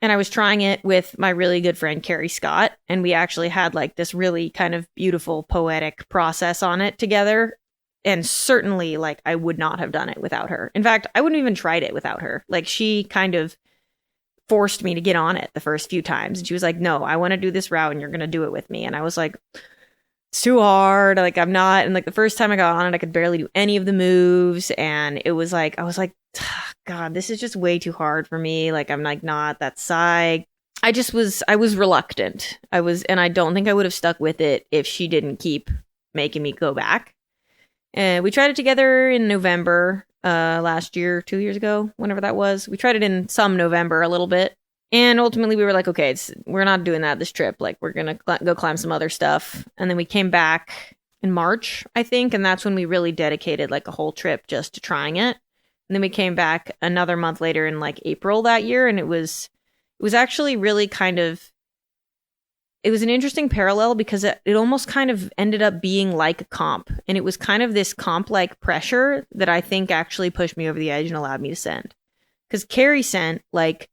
And I was trying it with my really good friend Carrie Scott, and we actually had like this really kind of beautiful poetic process on it together. And certainly like I would not have done it without her. In fact, I wouldn't even tried it without her. Like she kind of forced me to get on it the first few times. And she was like, no, I want to do this route and you're going to do it with me. And I was like, it's too hard. Like I'm not. And like the first time I got on it, I could barely do any of the moves. And it was like, I was like, God, this is just way too hard for me. Like I'm like not that psyched. I was reluctant. And I don't think I would have stuck with it if she didn't keep making me go back. And we tried it together in November last year, 2 years ago, whenever that was. We tried it in some November a little bit. And ultimately we were like, okay, we're not doing that this trip. Like we're going to go climb some other stuff. And then we came back in March, I think. And that's when we really dedicated like a whole trip just to trying it. And then we came back another month later in like April that year. And it was actually really kind of, it was an interesting parallel because it almost kind of ended up being like a comp. And it was kind of this comp-like pressure that I think actually pushed me over the edge and allowed me to send. Because Carrie sent like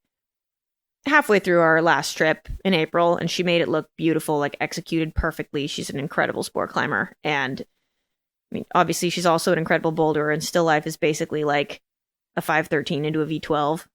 halfway through our last trip in April, and she made it look beautiful, like executed perfectly. She's an incredible sport climber. And I mean, obviously she's also an incredible boulderer, and still life is basically like a 513 into a V12.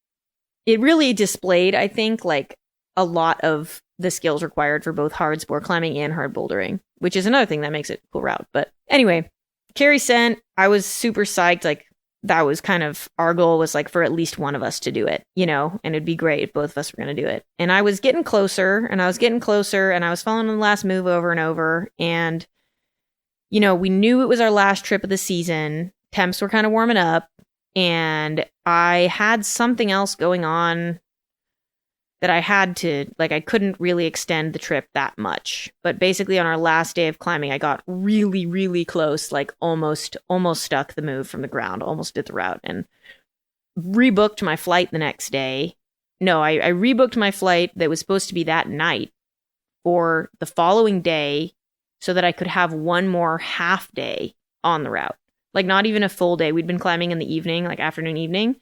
It really displayed, I think, like a lot of the skills required for both hard sport climbing and hard bouldering, which is another thing that makes it a cool route. But anyway, Carrie sent, I was super psyched. Like that was kind of our goal, was like for at least one of us to do it, and it'd be great if both of us were going to do it. And I was getting closer and I was following the last move over and over. And, we knew it was our last trip of the season. Temps were kind of warming up, and I had something else going on that I had to, like, I couldn't really extend the trip that much. But basically on our last day of climbing, I got really, really close, like almost stuck the move from the ground, almost did the route, and rebooked my flight the next day. No, I rebooked my flight that was supposed to be that night for the following day so that I could have one more half day on the route. Like not even a full day. We'd been climbing in the evening, like afternoon, evening.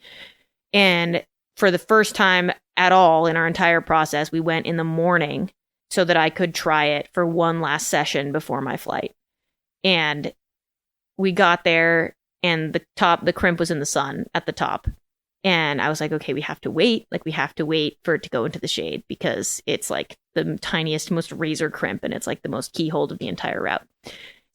And for the first time at all in our entire process, we went in the morning so that I could try it for one last session before my flight. And we got there, and the crimp was in the sun at the top. And I was like, okay, we have to wait. Like we have to wait for it to go into the shade because it's like the tiniest, most razor crimp, and it's like the most keyhole of the entire route.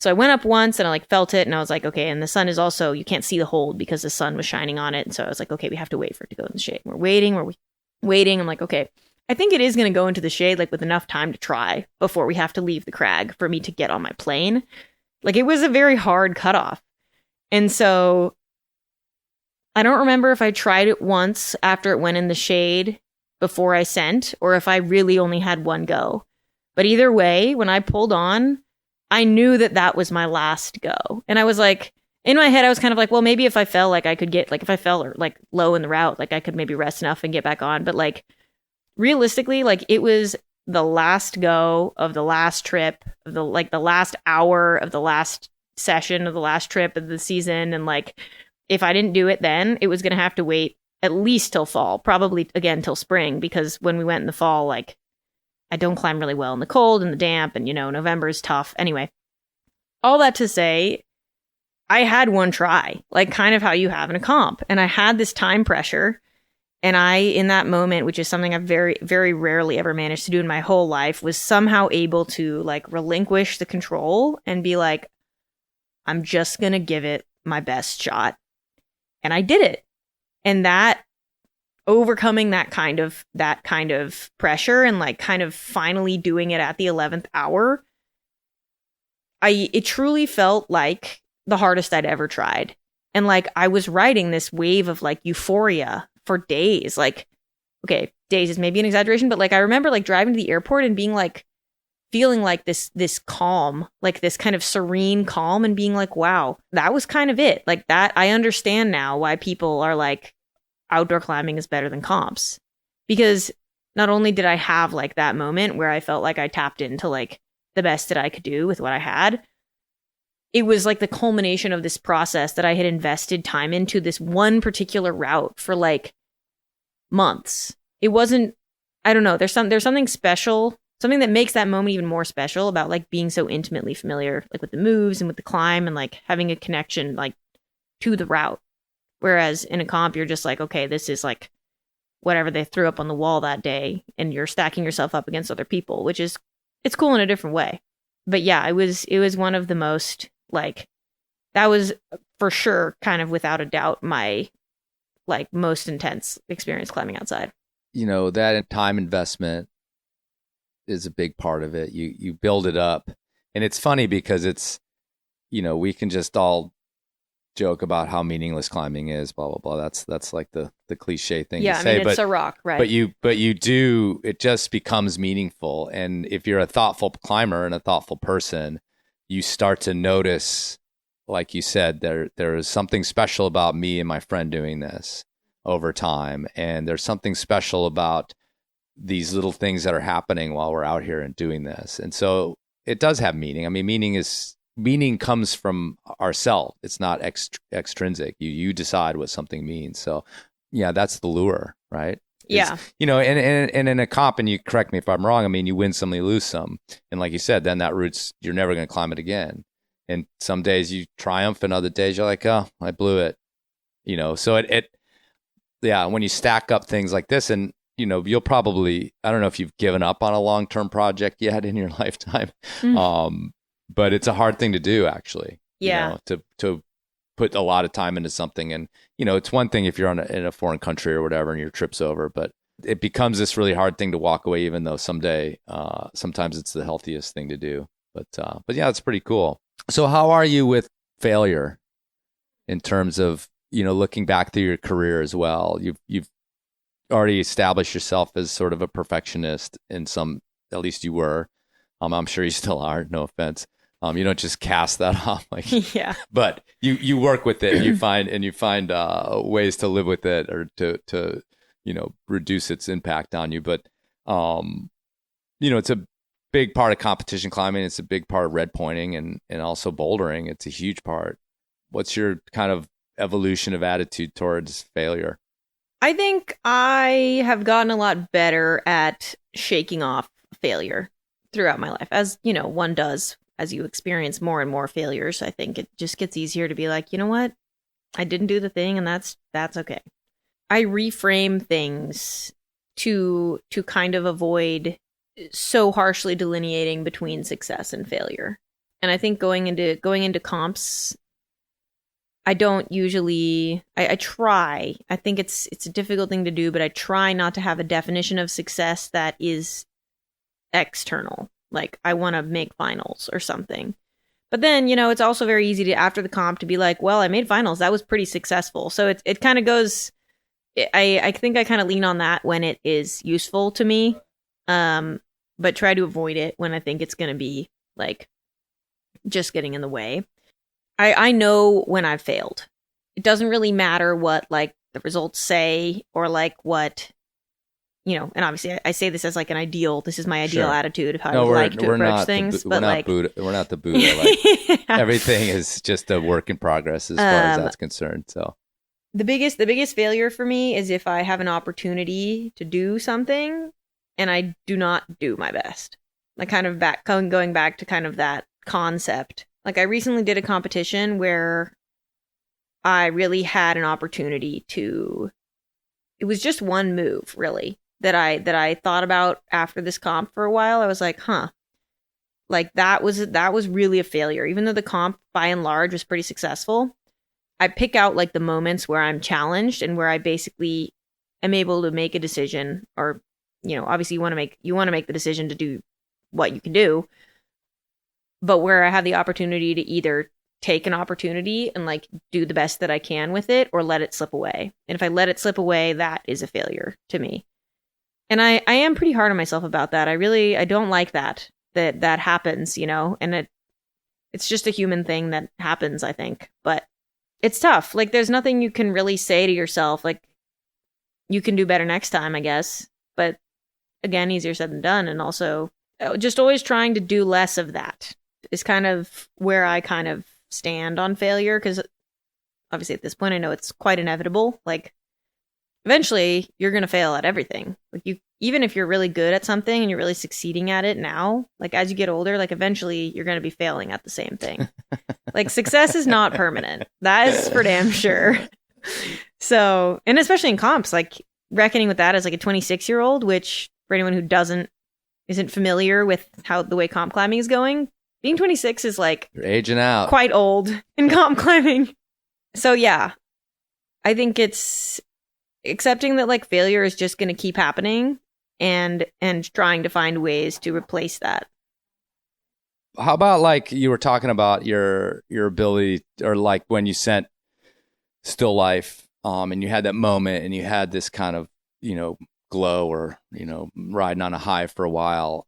So I went up once and I like felt it, and I was like, okay, and the sun is also, you can't see the hold because the sun was shining on it. And so I was like, okay, we have to wait for it to go in the shade. We're waiting. I'm like, okay, I think it is going to go into the shade, like with enough time to try before we have to leave the crag for me to get on my plane. Like, it was a very hard cutoff. And so I don't remember if I tried it once after it went in the shade before I sent, or if I really only had one go. But either way, when I pulled on, I knew that that was my last go. And I was like, in my head, I was kind of like, well, maybe if I fell, like I could get, like if I fell or like low in the route, like I could maybe rest enough and get back on. But like realistically, like it was the last go of the last trip, of the like the last hour of the last session of the last trip of the season. And like, if I didn't do it then, it was going to have to wait at least till fall, probably again till spring, because when we went in the fall, like I don't climb really well in the cold and the damp, and November is tough. Anyway, all that to say, I had one try, like kind of how you have in a comp, and I had this time pressure, and I, in that moment, which is something I've very, very rarely ever managed to do in my whole life, was somehow able to like relinquish the control and be like, I'm just gonna give it my best shot. And I did it. And that overcoming that kind of pressure and like kind of finally doing it at the 11th hour, it truly felt like the hardest I'd ever tried. And like I was riding this wave of like euphoria for days. Like, okay, days is maybe an exaggeration, but like I remember like driving to the airport and being like feeling like this calm, like this kind of serene calm, and being like, wow, that was kind of it. Like that, I understand now why people are like, outdoor climbing is better than comps. Because not only did I have like that moment where I felt like I tapped into like the best that I could do with what I had, it was like the culmination of this process that I had invested time into this one particular route for like months. It wasn't, I don't know, there's something special, something that makes that moment even more special about like being so intimately familiar like with the moves and with the climb and like having a connection like to the route. Whereas in a comp, you're just like, okay, this is like whatever they threw up on the wall that day, and you're stacking yourself up against other people, which is, it's cool in a different way. But yeah, it was one of the most like, that was for sure kind of without a doubt my like most intense experience climbing outside. That time investment is a big part of it. You build it up, and it's funny because it's, we can just all joke about how meaningless climbing is, blah blah blah. That's like the cliche thing to say. It's a rock, right? But you do, it just becomes meaningful. And if you're a thoughtful climber and a thoughtful person, you start to notice, like you said, there is something special about me and my friend doing this over time, and there's something special about these little things that are happening while we're out here and doing this. And so it does have meaning. I mean, meaning comes from ourselves. It's not extrinsic. You decide what something means. So yeah, that's the lure, right? Yeah. And in a comp, and you correct me if I'm wrong, I mean, you win some, you lose some. And like you said, then that route's, you're never going to climb it again. And some days you triumph, and other days you're like, oh, I blew it. So yeah, when you stack up things like this, and you'll probably, I don't know if you've given up on a long-term project yet in your lifetime. But it's a hard thing to do, actually. Yeah. To put a lot of time into something. And, it's one thing if you're in a foreign country or whatever and your trip's over, but it becomes this really hard thing to walk away, even though sometimes it's the healthiest thing to do. But yeah, it's pretty cool. So how are you with failure in terms of, looking back through your career as well? You've already established yourself as sort of a perfectionist in some, at least you were. I'm sure you still are, no offense. You don't just cast that off, like, yeah. But you work with it. You find ways to live with it, or to reduce its impact on you. But it's a big part of competition climbing. It's a big part of red pointing and also bouldering. It's a huge part. What's your kind of evolution of attitude towards failure? I think I have gotten a lot better at shaking off failure throughout my life, as one does as you experience more and more failures. I think it just gets easier to be like, you know what, I didn't do the thing, and that's okay. I reframe things to kind of avoid so harshly delineating between success and failure. And I think going into comps, I don't usually, I try. I think it's a difficult thing to do, but I try not to have a definition of success that is external. Like, I want to make finals or something. But then, it's also very easy to, after the comp, to be like, well, I made finals. That was pretty successful. So it kind of goes, I think I kind of lean on that when it is useful to me. But try to avoid it when I think it's going to be like just getting in the way. I know when I've failed. It doesn't really matter what like the results say or like what, and obviously I say this as like this is my ideal attitude of how I would like to approach things. But we're not the Buddha. Like, everything is just a work in progress as far as that's concerned. So the biggest failure for me is if I have an opportunity to do something and I do not do my best. Like going back to kind of that concept. Like I recently did a competition where I really had an opportunity it was just one move really that I thought about after this comp for a while. I was like, like that was really a failure. Even though the comp by and large was pretty successful, I pick out like the moments where I'm challenged and where I basically am able to make a decision, or, obviously you want to make the decision to do what you can do, but where I have the opportunity to either take an opportunity and like do the best that I can with it or let it slip away. And if I let it slip away, that is a failure to me. And I am pretty hard on myself about that. I don't like that happens, and it's just a human thing that happens, I think. But it's tough. Like there's nothing you can really say to yourself. Like you can do better next time, I guess. But again, easier said than done. And also just always trying to do less of that is kind of where I kind of stand on failure. Because obviously at this point, I know it's quite inevitable. Like eventually you're going to fail at everything. Like even if you're really good at something and you're really succeeding at it now, like as you get older, like eventually you're going to be failing at the same thing. Like success is not permanent. That is for damn sure. So, and especially in comps, like reckoning with that as like a 26-year-old, which for anyone who isn't familiar with how the way comp climbing is going, being 26 is like you're aging out, quite old in comp climbing. So yeah, I think it's accepting that like failure is just going to keep happening and trying to find ways to replace that. How about like you were talking about your ability, or like when you sent Still Life, and you had that moment and you had this kind of, glow, or, riding on a high for a while.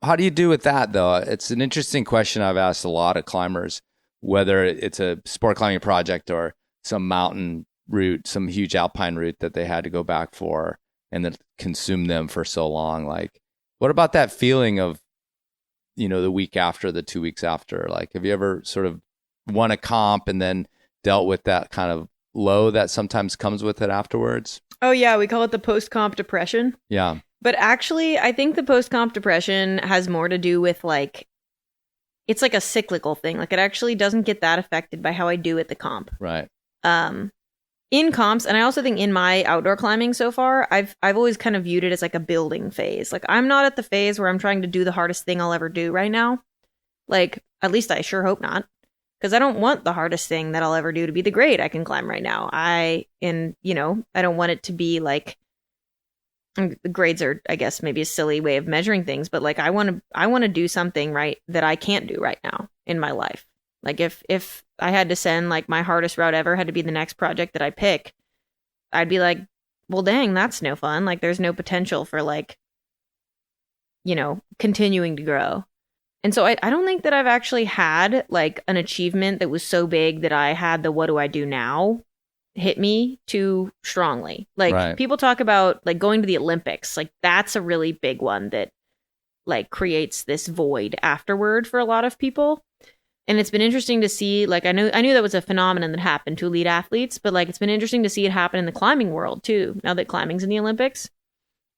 How do you do with that though? It's an interesting question I've asked a lot of climbers, whether it's a sport climbing project or some mountain route, some huge alpine route that they had to go back for and then consume them for so long. Like, what about that feeling of, the week after, the 2 weeks after? Like, have you ever sort of won a comp and then dealt with that kind of low that sometimes comes with it afterwards? Oh yeah, we call it the post-comp depression. Yeah. But actually, I think the post-comp depression has more to do with like, it's like a cyclical thing. Like it actually doesn't get that affected by how I do at the comp. Right. In comps, and I also think in my outdoor climbing so far, I've always kind of viewed it as like a building phase. Like I'm not at the phase where I'm trying to do the hardest thing I'll ever do right now. Like, at least I sure hope not. Because I don't want the hardest thing that I'll ever do to be the grade I can climb right now. I don't want it to be like, the grades are, I guess, maybe a silly way of measuring things, but like I want to do something right that I can't do right now in my life. Like if I had to send like my hardest route ever had to be the next project that I pick, I'd be like, well, dang, that's no fun. Like there's no potential for like, continuing to grow. And so I don't think that I've actually had like an achievement that was so big that I had the what do I do now hit me too strongly. Like right. People talk about like going to the Olympics. Like that's a really big one that like creates this void afterward for a lot of people. And it's been interesting to see, like I knew that was a phenomenon that happened to elite athletes, but like it's been interesting to see it happen in the climbing world too, now that climbing's in the Olympics.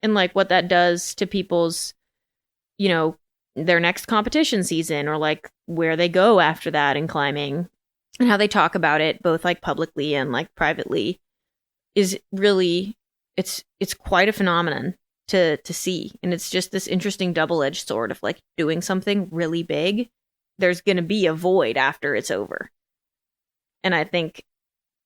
And like what that does to people's, their next competition season, or like where they go after that in climbing, and how they talk about it both like publicly and like privately is really, it's quite a phenomenon to see. And it's just this interesting double-edged sword of like doing something really big. There's going to be a void after it's over. And I think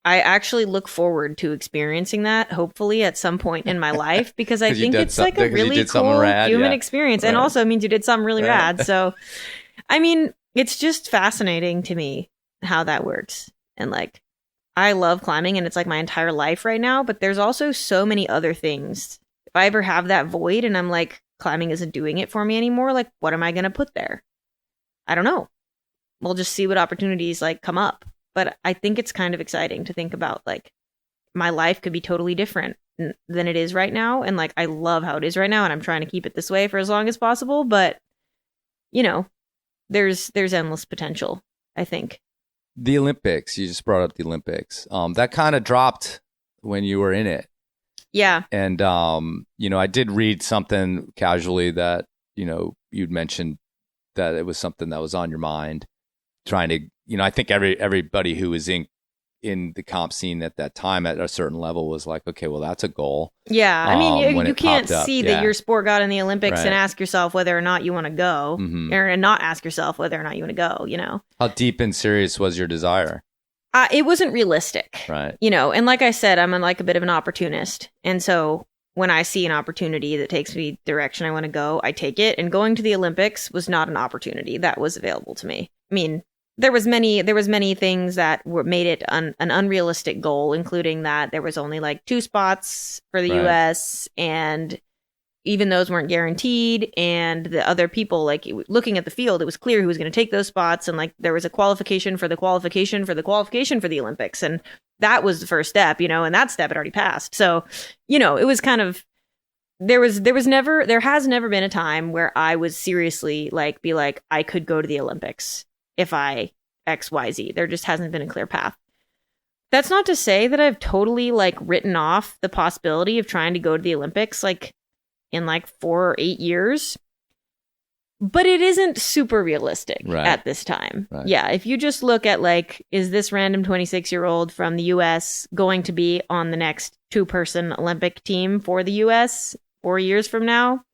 I actually look forward to experiencing that, hopefully at some point in my life, because I think it's like a really cool human experience. And also means you did something really rad. So, I mean, it's just fascinating to me how that works. And like, I love climbing and it's like my entire life right now, but there's also so many other things. If I ever have that void and I'm like, climbing isn't doing it for me anymore, like, what am I going to put there? I don't know. We'll just see what opportunities like come up. But I think it's kind of exciting to think about, like, my life could be totally different than it is right now. And, like, I love how it is right now, and I'm trying to keep it this way for as long as possible. But, you know, there's endless potential, I think. The Olympics, you just brought up the Olympics. That kind of dropped when you were in it. Yeah. And, you know, I did read something casually that, you know, you'd mentioned that it was something that was on your mind, trying to, you know, I think everybody who was in the comp scene at that time at a certain level was like, okay, well, that's a goal. Yeah. I mean, you can't see that your sport got in the Olympics Right. and ask yourself whether or not you want to go, or not ask yourself whether or not you want to go, you know? How deep and serious was your desire? It wasn't realistic. Right. You know, and like I said, I'm like a bit of an opportunist. And so when I see an opportunity that takes me the direction I want to go, I take it. And going to the Olympics was not an opportunity that was available to me. I mean, there was many things that made it an unrealistic goal, including that there was only like 2 spots for the Right. US, and even those weren't guaranteed. And the other people, like looking at the field, it was clear who was going to take those spots. And like there was a qualification for the qualification for the qualification for the Olympics. And that was the first step, you know, and that step had already passed. So, you know, it was kind of, there has never been a time where I was seriously like, be like, I could go to the Olympics if I XYZ. There just hasn't been a clear path. That's not to say that I've totally like written off the possibility of trying to go to the Olympics like in like 4 or 8 years, but it isn't super realistic at this time. Right. Yeah. If you just look at like, is this random 26-year-old from the US going to be on the next 2-person Olympic team for the US 4 years from now?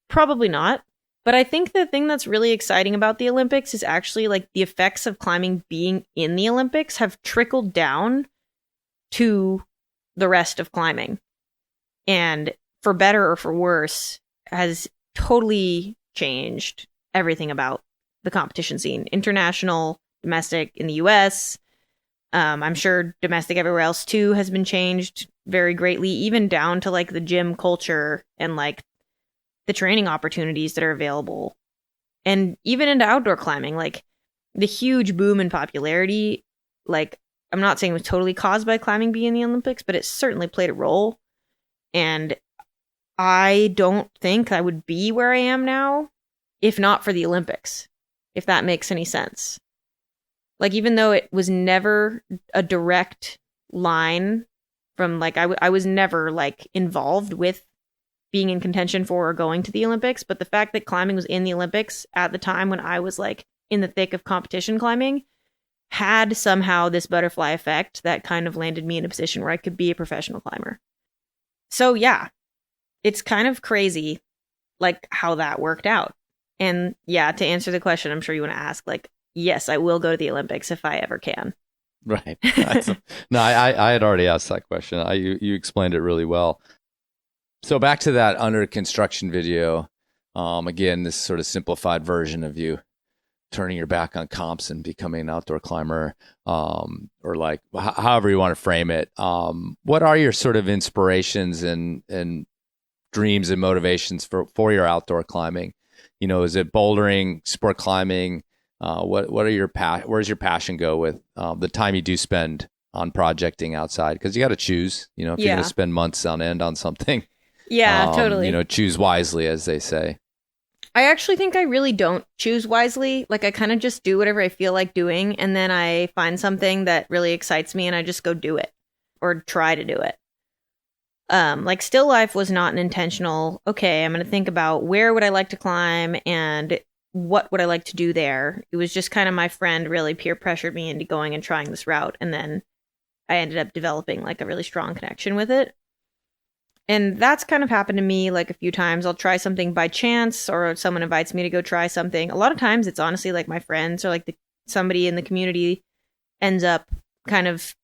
Probably not. But I think the thing that's really exciting about the Olympics is actually like the effects of climbing being in the Olympics have trickled down to the rest of climbing. And for better or for worse, has totally changed everything about the competition scene. International, domestic in the US. I'm sure domestic everywhere else too has been changed very greatly, even down to like the gym culture and like the training opportunities that are available. And even into outdoor climbing, like the huge boom in popularity, like I'm not saying it was totally caused by climbing being in the Olympics, but it certainly played a role. And I don't think I would be where I am now if not for the Olympics, if that makes any sense. Like, even though it was never a direct line from, like, I was never, like, involved with being in contention for or going to the Olympics, but the fact that climbing was in the Olympics at the time when I was, like, in the thick of competition climbing had somehow this butterfly effect that kind of landed me in a position where I could be a professional climber. So, yeah. It's kind of crazy, like, how that worked out. And yeah, to answer the question, I'm sure you want to ask, like, yes, I will go to the Olympics if I ever can. Right. No, I had already asked that question. You explained it really well. So back to that under construction video. Again, this sort of simplified version of you turning your back on comps and becoming an outdoor climber, or like however you want to frame it. What are your sort of inspirations and dreams and motivations for your outdoor climbing? You know, is it bouldering, sport climbing? What are your where's your passion go with the time you do spend on projecting outside? Because you got to choose. You know, if you're going to spend months on end on something, totally. You know, choose wisely, as they say. I actually think I really don't choose wisely. Like, I kind of just do whatever I feel like doing, and then I find something that really excites me, and I just go do it or try to do it. Like, still life was not an intentional, okay, I'm going to think about where would I like to climb and what would I like to do there. It was just kind of my friend really peer pressured me into going and trying this route. And then I ended up developing like a really strong connection with it. And that's kind of happened to me like a few times. I'll try something by chance, or someone invites me to go try something. A lot of times it's honestly like my friends or like somebody in the community ends up kind of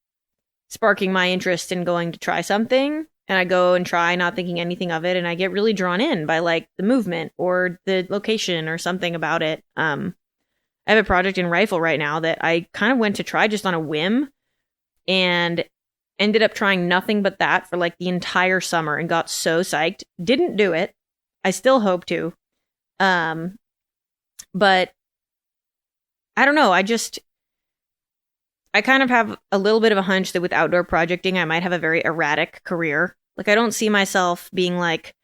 sparking my interest in going to try something. And I go and try, not thinking anything of it, and I get really drawn in by like the movement or the location or something about it. I have a project in rifle right now that I kind of went to try just on a whim, and ended up trying nothing but that for like the entire summer and got so psyched. Didn't do it. I still hope to. But I don't know. I kind of have a little bit of a hunch that with outdoor projecting, I might have a very erratic career. Like, I don't see myself being like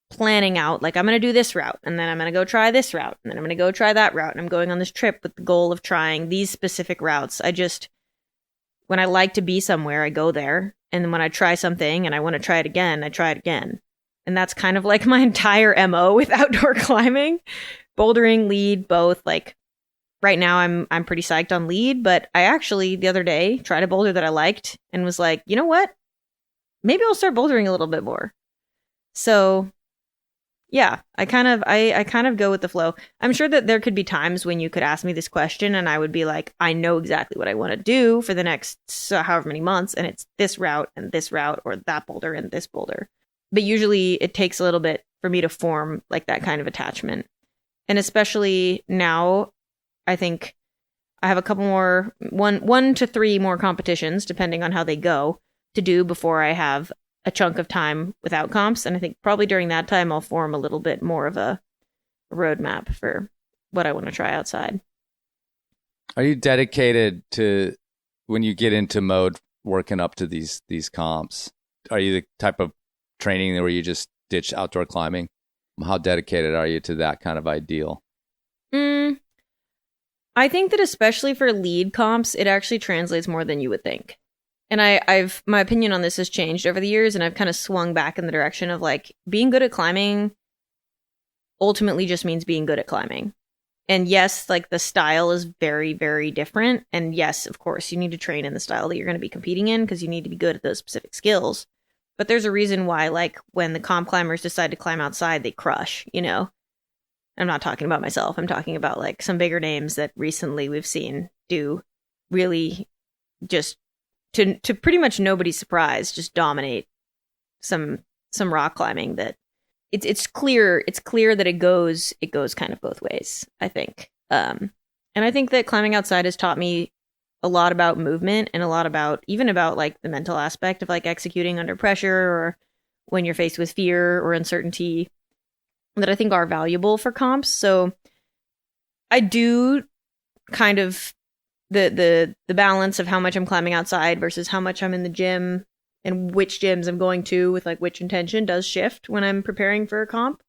planning out, like, I'm going to do this route, and then I'm going to go try this route, and then I'm going to go try that route, and I'm going on this trip with the goal of trying these specific routes. When I like to be somewhere, I go there. And then when I try something and I want to try it again, I try it again. And that's kind of like my entire MO with outdoor climbing. Bouldering, lead, both. Like, right now, I'm pretty psyched on lead, but I actually, the other day, tried a boulder that I liked and was like, you know what? Maybe I'll start bouldering a little bit more. So, yeah, I kind of go with the flow. I'm sure that there could be times when you could ask me this question and I would be like, I know exactly what I want to do for the next however many months, and it's this route and this route, or that boulder and this boulder. But usually it takes a little bit for me to form like that kind of attachment. And especially now, I think I have a couple more, one to three more competitions, depending on how they go, to do before I have a chunk of time without comps. And I think probably during that time, I'll form a little bit more of a roadmap for what I want to try outside. Are you dedicated to, when you get into mode working up to these comps, are you the type of training where you just ditch outdoor climbing? How dedicated are you to that kind of ideal? I think that especially for lead comps, it actually translates more than you would think. And I've my opinion on this has changed over the years, and I've kind of swung back in the direction of like, being good at climbing ultimately just means being good at climbing. And yes, like, the style is very, very different. And yes, of course, you need to train in the style that you're going to be competing in, because you need to be good at those specific skills. But there's a reason why, like, when the comp climbers decide to climb outside, they crush, you know? I'm not talking about myself. I'm talking about like some bigger names that recently we've seen do really, just to pretty much nobody's surprise, just dominate some rock climbing. That it's clear that it goes kind of both ways, I think. And I think that climbing outside has taught me a lot about movement, and a lot about like the mental aspect of like executing under pressure, or when you're faced with fear or uncertainty, that I think are valuable for comps. So I do kind of the balance of how much I'm climbing outside versus how much I'm in the gym, and which gyms I'm going to with like which intention, does shift when I'm preparing for a comp.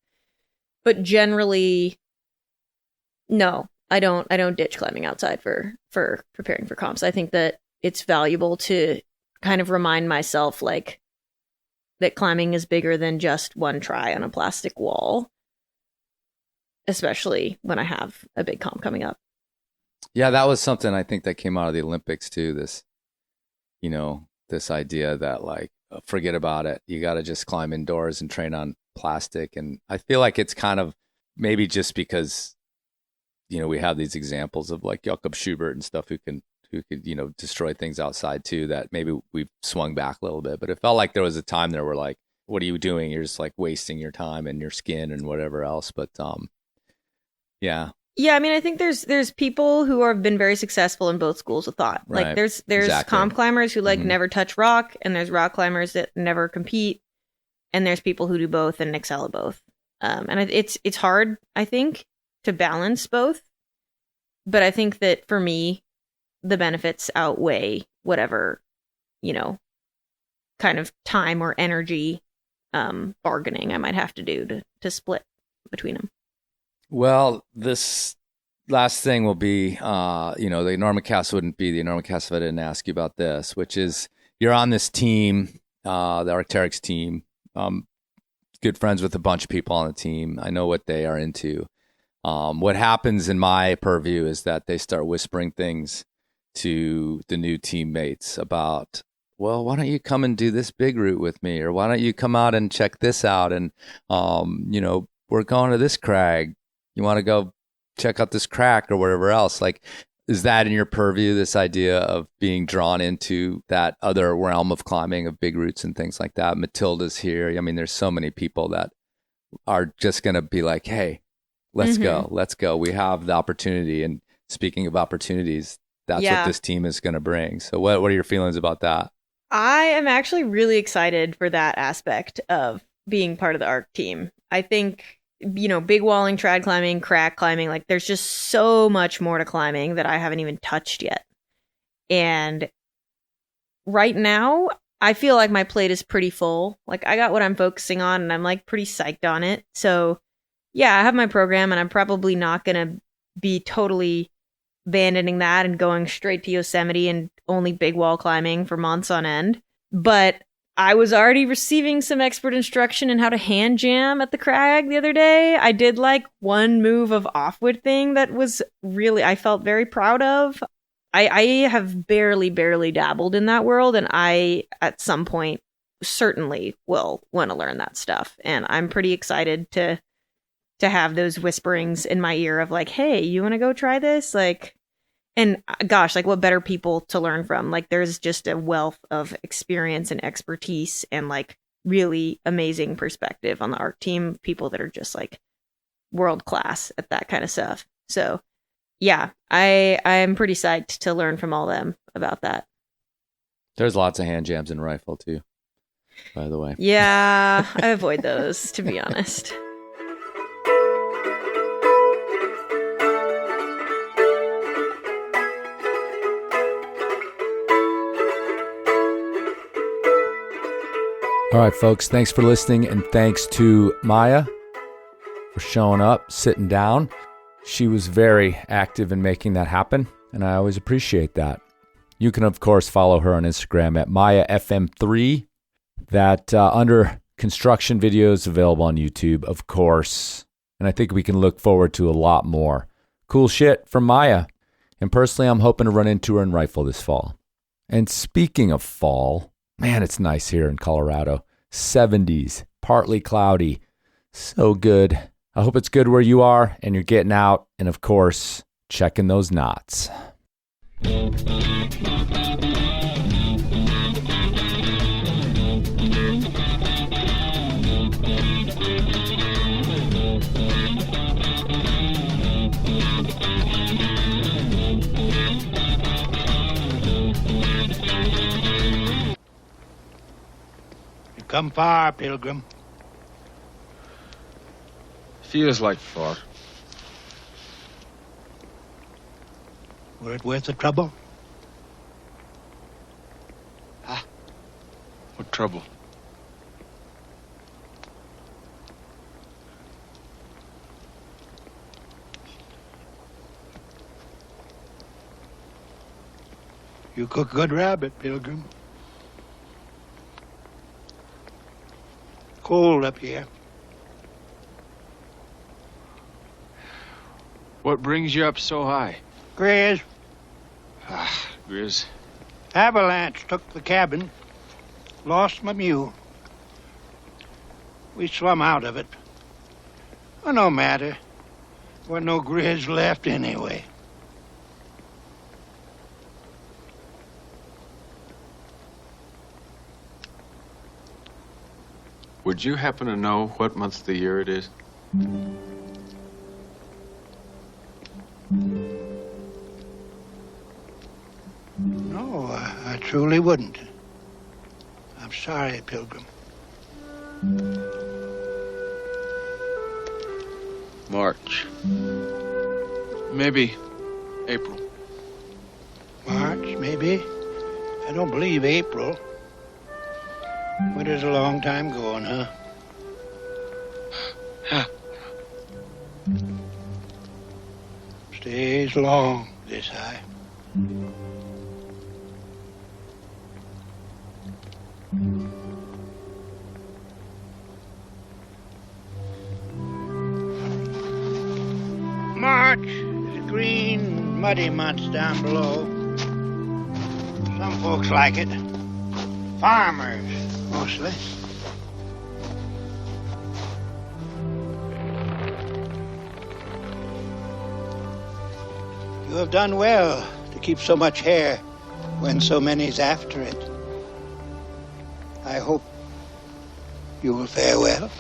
But generally, no, I don't ditch climbing outside for preparing for comps. I think that it's valuable to kind of remind myself like that climbing is bigger than just one try on a plastic wall, especially when I have a big comp coming up. Yeah, that was something I think that came out of the Olympics too. This idea that like, forget about it. You got to just climb indoors and train on plastic. And I feel like it's kind of maybe just because, we have these examples of like Jakob Schubert and stuff who could, destroy things outside too, that maybe we've swung back a little bit. But it felt like there was a time there where like, what are you doing? You're just like wasting your time and your skin and whatever else. But yeah. Yeah, I mean, I think there's people who have been very successful in both schools of thought. Right. Like there's Exactly. comp climbers who like never touch rock, and there's rock climbers that never compete, and there's people who do both and excel at both. And it's hard, I think, to balance both. But I think that for me, the benefits outweigh whatever, kind of time or energy bargaining I might have to do to split between them. Well, this last thing will be, the Enormocast wouldn't be the Enormocast if I didn't ask you about this, which is you're on this team, the Arc'teryx team. Good friends with a bunch of people on the team. I know what they are into. What happens in my purview is that they start whispering things to the new teammates about, well, why don't you come and do this big route with me? Or why don't you come out and check this out? And, we're going to this crag. You want to go check out this crack or whatever else. Like, Is that in your purview, this idea of being drawn into that other realm of climbing, of big roots and things like that? Matilda's here. I mean, there's so many people that are just going to be like, hey, let's go. Let's go. We have the opportunity. And speaking of opportunities, that's what this team is going to bring. So what are your feelings about that? I am actually really excited for that aspect of being part of the ARC team. I think, big walling, trad climbing, crack climbing, like there's just so much more to climbing that I haven't even touched yet. And right now, I feel like my plate is pretty full. Like I got what I'm focusing on and I'm like pretty psyched on it. So yeah, I have my program and I'm probably not going to be totally abandoning that and going straight to Yosemite and only big wall climbing for months on end. But I was already receiving some expert instruction in how to hand jam at the crag the other day. I did like one move of offwood thing that was really, I felt very proud of. I have barely dabbled in that world, and I, at some point, certainly will want to learn that stuff. And I'm pretty excited to have those whisperings in my ear of like, hey, you want to go try this? Like, and gosh, like what better people to learn from? Like there's just a wealth of experience and expertise and like really amazing perspective on the ARC team, people that are just like world class at that kind of stuff. So yeah, I'm pretty psyched to learn from all them about that. There's lots of hand jams in rifle too, by the way. Yeah, I avoid those, to be honest. All right, folks, thanks for listening, and thanks to Maya for showing up, sitting down. She was very active in making that happen, and I always appreciate that. You can, of course, follow her on Instagram at MayaFM3. That under construction videos available on YouTube, of course. And I think we can look forward to a lot more cool shit from Maya. And personally, I'm hoping to run into her in rifle this fall. And speaking of fall, man, it's nice here in Colorado. 70s, partly cloudy. So good. I hope it's good where you are and you're getting out and, of course, checking those knots. You've come far, Pilgrim. Feels like far. Were it worth the trouble? What trouble? You cook good rabbit, Pilgrim. Cold up here. What brings you up so high? Grizz, Grizz. avalanche took the cabin. Lost my mule. We swum out of it. Well, no matter. Wasn't no Grizz left anyway. Would you happen to know what month of the year it is? No, I truly wouldn't. I'm sorry, Pilgrim. March. Maybe April. March, maybe. I don't believe April. Winter's a long time going, huh? Stays long this high. March is green, muddy months down below. Some folks like it. Farmers, mostly. You have done well to keep so much hair when so many's after it. I hope you will fare well.